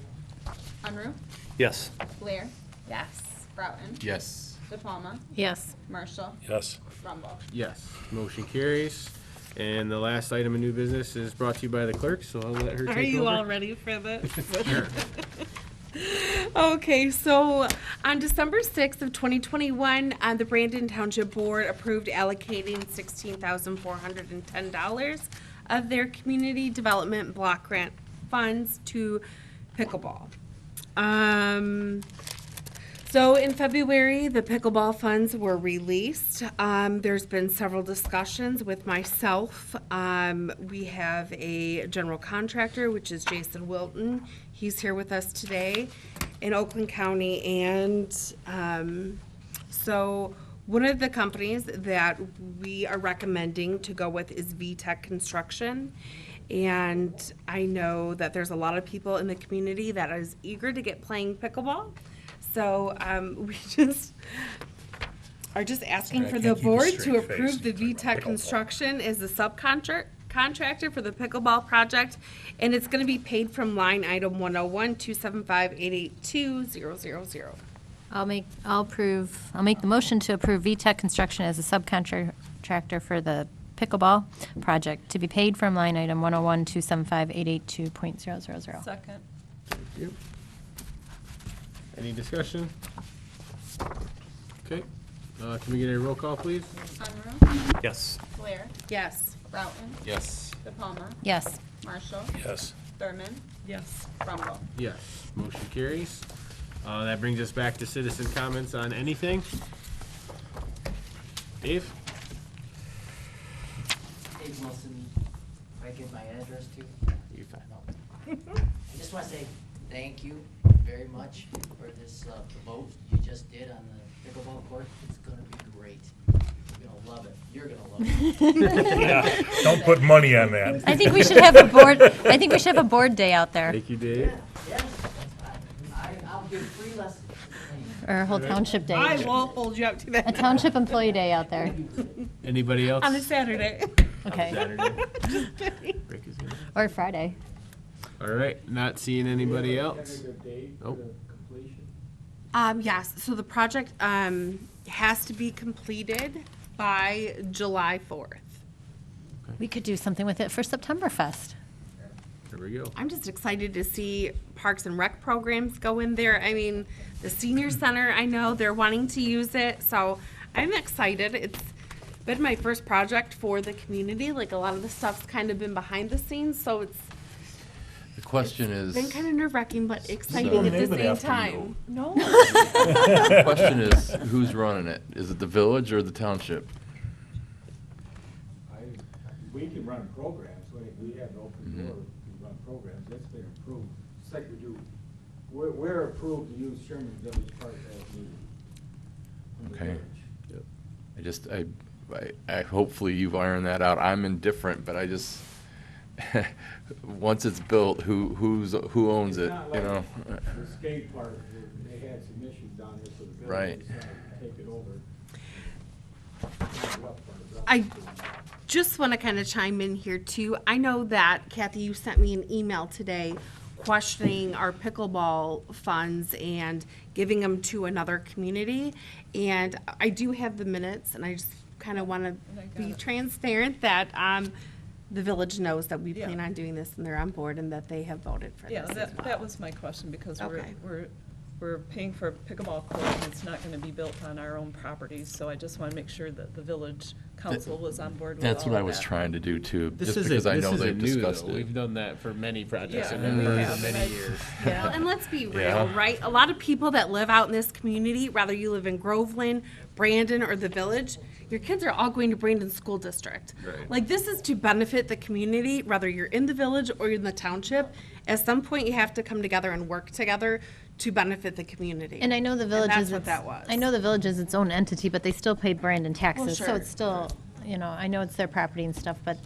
Unruh, Yes. Blair, Yes. Broughton, Yes. De Palma, Yes. Marshall, Yes. Rumble. Yes, motion carries. And the last item of new business is brought to you by the clerk, so I'll let her take over. Are you all ready for this? Sure. Okay, so on December 6th of 2021, the Brandon Township Board approved allocating $16,410 of their community development block grant funds to pickleball. So in February, the pickleball funds were released. There's been several discussions with myself. We have a general contractor, which is Jason Wilton. He's here with us today in Oakland County. And so one of the companies that we are recommending to go with is VTech Construction. And I know that there's a lot of people in the community that is eager to get playing pickleball. So we are just asking I for can't the keep a board straight to face approve the talking about VTech pickleball. Construction as the subcontractor for the pickleball project, and it's going to be paid from line item 101-275-882-000. I'll make the motion to approve VTech Construction as a subcontractor for the pickleball project to be paid from line item 101-275-882.000. Second. Thank you. Any discussion? Okay, can we get a roll call, please? Unruh, Yes. Blair, Yes. Broughton, Yes. De Palma, Yes. Marshall, Yes. Thurman, Yes. Rumble. Yes, motion carries. That brings us back to citizen comments on anything. Dave? Dave Wilson, if I give my address to? You're fine. No. I just want to say thank you very much for this, the vote you just did on the pickleball court. It's gonna be great. You're gonna love it. You're gonna love it. Yeah, don't put money on that. I think we should have a board, I think we should have a board day out there, Thank you, Dave. Yeah, I'll give free lessons. or a whole township day. I will hold you up to A that township employee day out there. Anybody else? on a Saturday. Okay. Saturday. Rick is gonna- Or Friday. All right, not seeing anybody else. Oh, Yes, so the project, has to be completed by July 4th. We could do something with it for Septemberfest. there we go. I'm just excited to see Parks and Rec programs go in there. I mean, the senior center, I know they're wanting to use it, so I'm excited. It's been my first project for the community. Like, a lot of the stuff's kind of been behind the scenes, so it's The question is, been kind of nerve-wracking, but exciting So- at the Name it same after you. time. No. the question is, who's running it? Is it the village or the township? We can run programs, we have an open Mhm. door, we can run programs, that's been approved, it's like we do, we're approved to use Sherman Village Park as needed. Okay? I hopefully you've ironed that out. I'm indifferent, but I just, once it's built, who owns it, you know? The skate park, they had some issues down there, so the Right. village decided to take it over. I just want to kind of chime in here too. I know that Kathy, you sent me an email today questioning our pickleball funds and giving them to another community. And I do have the minutes, and I just kind of want to be transparent that the village knows that we plan on doing this and they're on board and that they have voted for Yeah, this as well. that was my question, because Okay. we're paying for a pickleball court, and it's not gonna be built on our own property, so I just wanna make sure that the village council was on board with all of that. That's what I was trying to do too, This just isn't, because I this know they've isn't new, discussed though. it. We've done that for many projects Yeah, in we Denver have, for and many I- years. Well, and let's be real, Yeah. right? A lot of people that live out in this community, whether you live in Groveland, Brandon, or the village, your kids are all going to Brandon School District. Right. Like, this is to benefit the community, whether you're in the village or you're in the township. At some point, you have to come together and work together to benefit the community. And I know the village that's is, what that was. I know the village is its own entity, but they still pay Brandon taxes, so sure. it's still, you know, I know it's their property and stuff, but,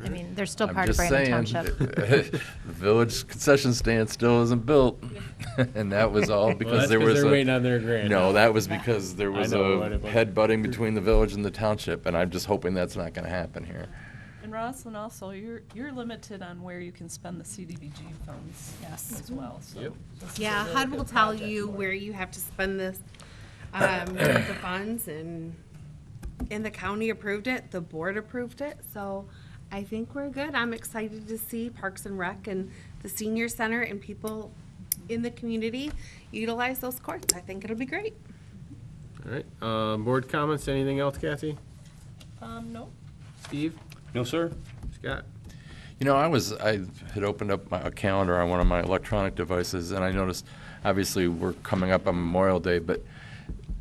I mean, they're still I'm part of just Brandon saying, Township. the village concession stand still isn't built, and that was all because that's there 'cause was they're a. waiting on their grant No, now. that was because there was know a what it was. headbutting between the village and the township, and I'm just hoping that's not gonna happen here. And Rosslyn, also, you're limited on where you can spend the CDBG funds as well, so. Yep. this is a Yeah, really HUD good will tell project you for it. where you have to spend this, the funds, and the county approved it, the board approved it, so I think we're good. I'm excited to see Parks and Rec and the senior center and people in the community utilize those courts. I think it'll be great. All right, board comments, anything else, Kathy? No, Steve? No, sir? Scott? You know, I had opened up a calendar on one of my electronic devices, and I noticed, obviously, we're coming up on Memorial Day, but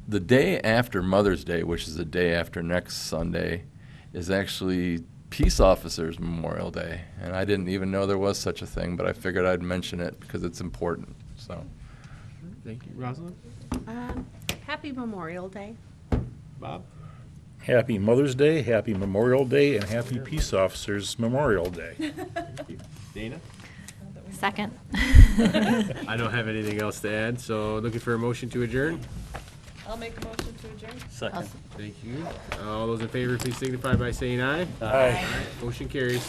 the day after Mother's Day, which is the day after next Sunday, is actually Peace Officers Memorial Day. And I didn't even know there was such a thing, but I figured I'd mention it because it's important, so. Thank you. Rosalind? Happy Memorial Day. Bob? Happy Mother's Day, happy Memorial Day, and happy Peace Officers Memorial Day. Thank you. Dana? Second. I don't have anything else to add, so looking for a motion to adjourn? I'll make a motion to adjourn. Second. Thank you. All those in favor, please signify by saying aye. Aye. Motion carries.